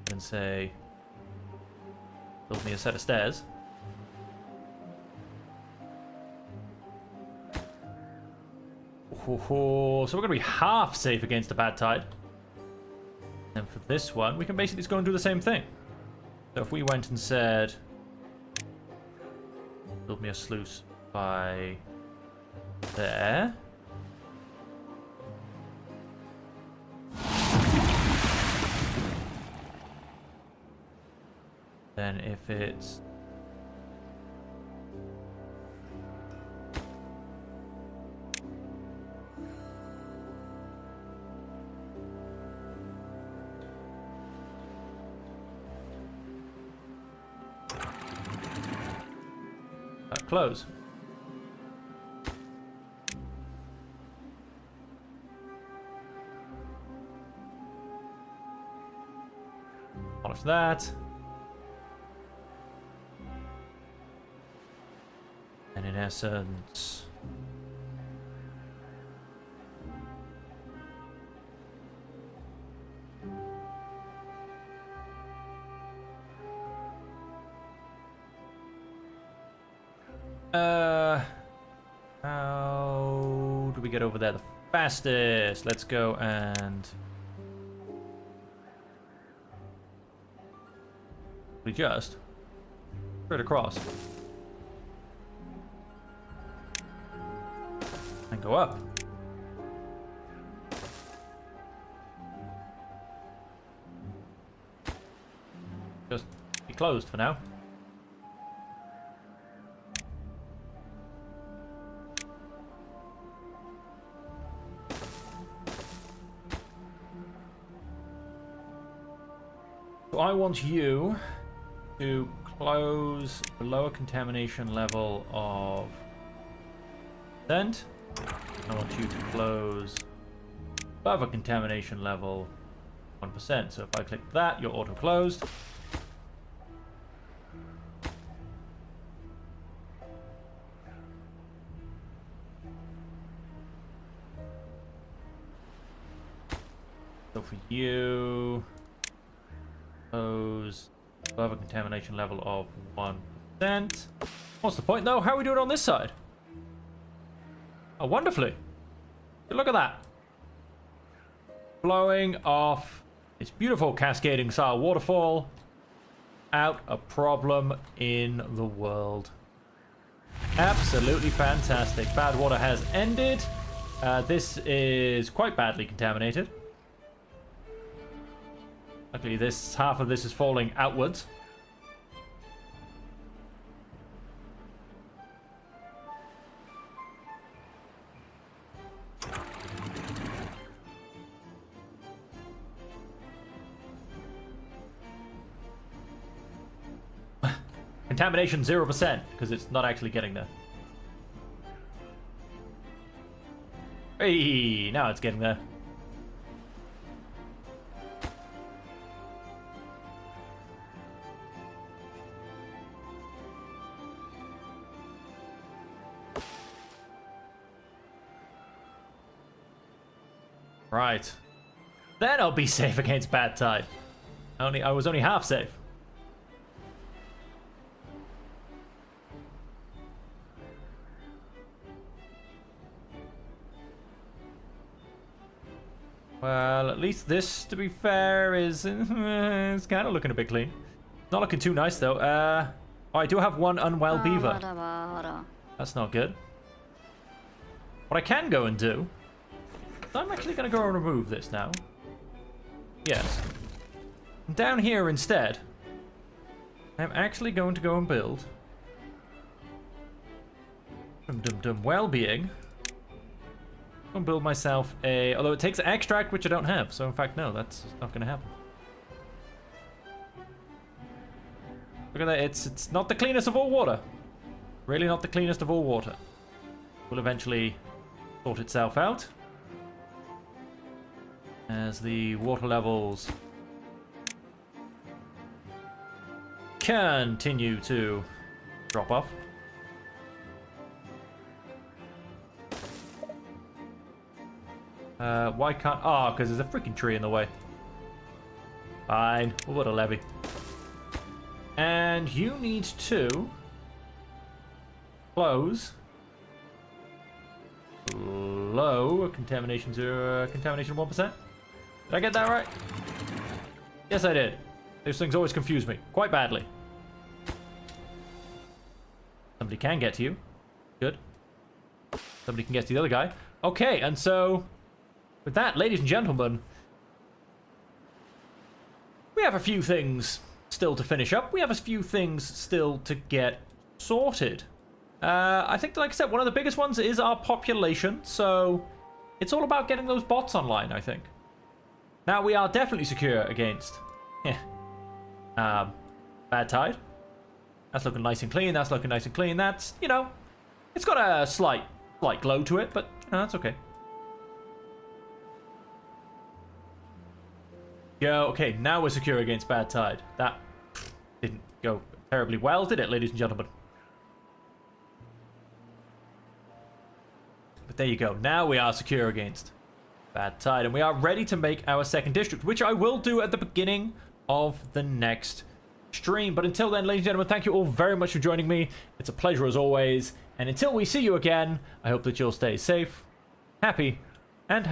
And say build me a set of stairs. So we're going to be half safe against the bad tide. And for this one, we can basically just go and do the same thing. So if we went and said, build me a sluice by there. Then if it's close. Polish that. And in essence, how do we get over there the fastest? Let's go and we just straight across and go up. Just be closed for now. So I want you to close the lower contamination level of percent. I want you to close above a contamination level 1%. So if I click that, you're auto closed. So for you, close above a contamination level of 1%. What's the point though? How are we doing on this side? Oh, wonderfully. Look at that. Blowing off this beautiful cascading style waterfall. Out a problem in the world. Absolutely fantastic. Bad water has ended. This is quite badly contaminated. Luckily, this half of this is falling outwards. Contamination 0%, because it's not actually getting there. Hey, now it's getting there. Right. Then I'll be safe against bad tide. I was only half safe. Well, at least this, to be fair, is it's kind of looking a bit clean. Not looking too nice, though. Oh, I do have one unwell beaver. That's not good. What I can go and do... I'm actually going to go and remove this now. Yes. Down here instead, I'm actually going to go and build... well-being. And build myself a... Although it takes extract, which I don't have. So, in fact, no, that's not going to happen. Look at that. It's not the cleanest of all water. Really not the cleanest of all water. Will eventually sort itself out. As the water levels continue to drop off. Why can't... Oh, because there's a freaking tree in the way. Fine. We'll put a levee. And you need to... close... low contamination 0, contamination 1%. Did I get that right? Yes, I did. Those things always confuse me quite badly. Somebody can get to you. Good. Somebody can get to the other guy. Okay, and so with that, ladies and gentlemen, we have a few things still to finish up. We have a few things still to get sorted. I think, like I said, one of the biggest ones is our population, so it's all about getting those bots online, I think. Now, we are definitely secure against bad tide. That's looking nice and clean. That's looking nice and clean. That's, you know, it's got a slight glow to it, but you know, that's okay. Yo, okay, now we're secure against bad tide. That didn't go terribly well, did it, ladies and gentlemen? But there you go. Now we are secure against bad tide, and we are ready to make our second district, which I will do at the beginning of the next stream. But until then, ladies and gentlemen, thank you all very much for joining me. It's a pleasure as always. And until we see you again, I hope that you'll stay safe, happy,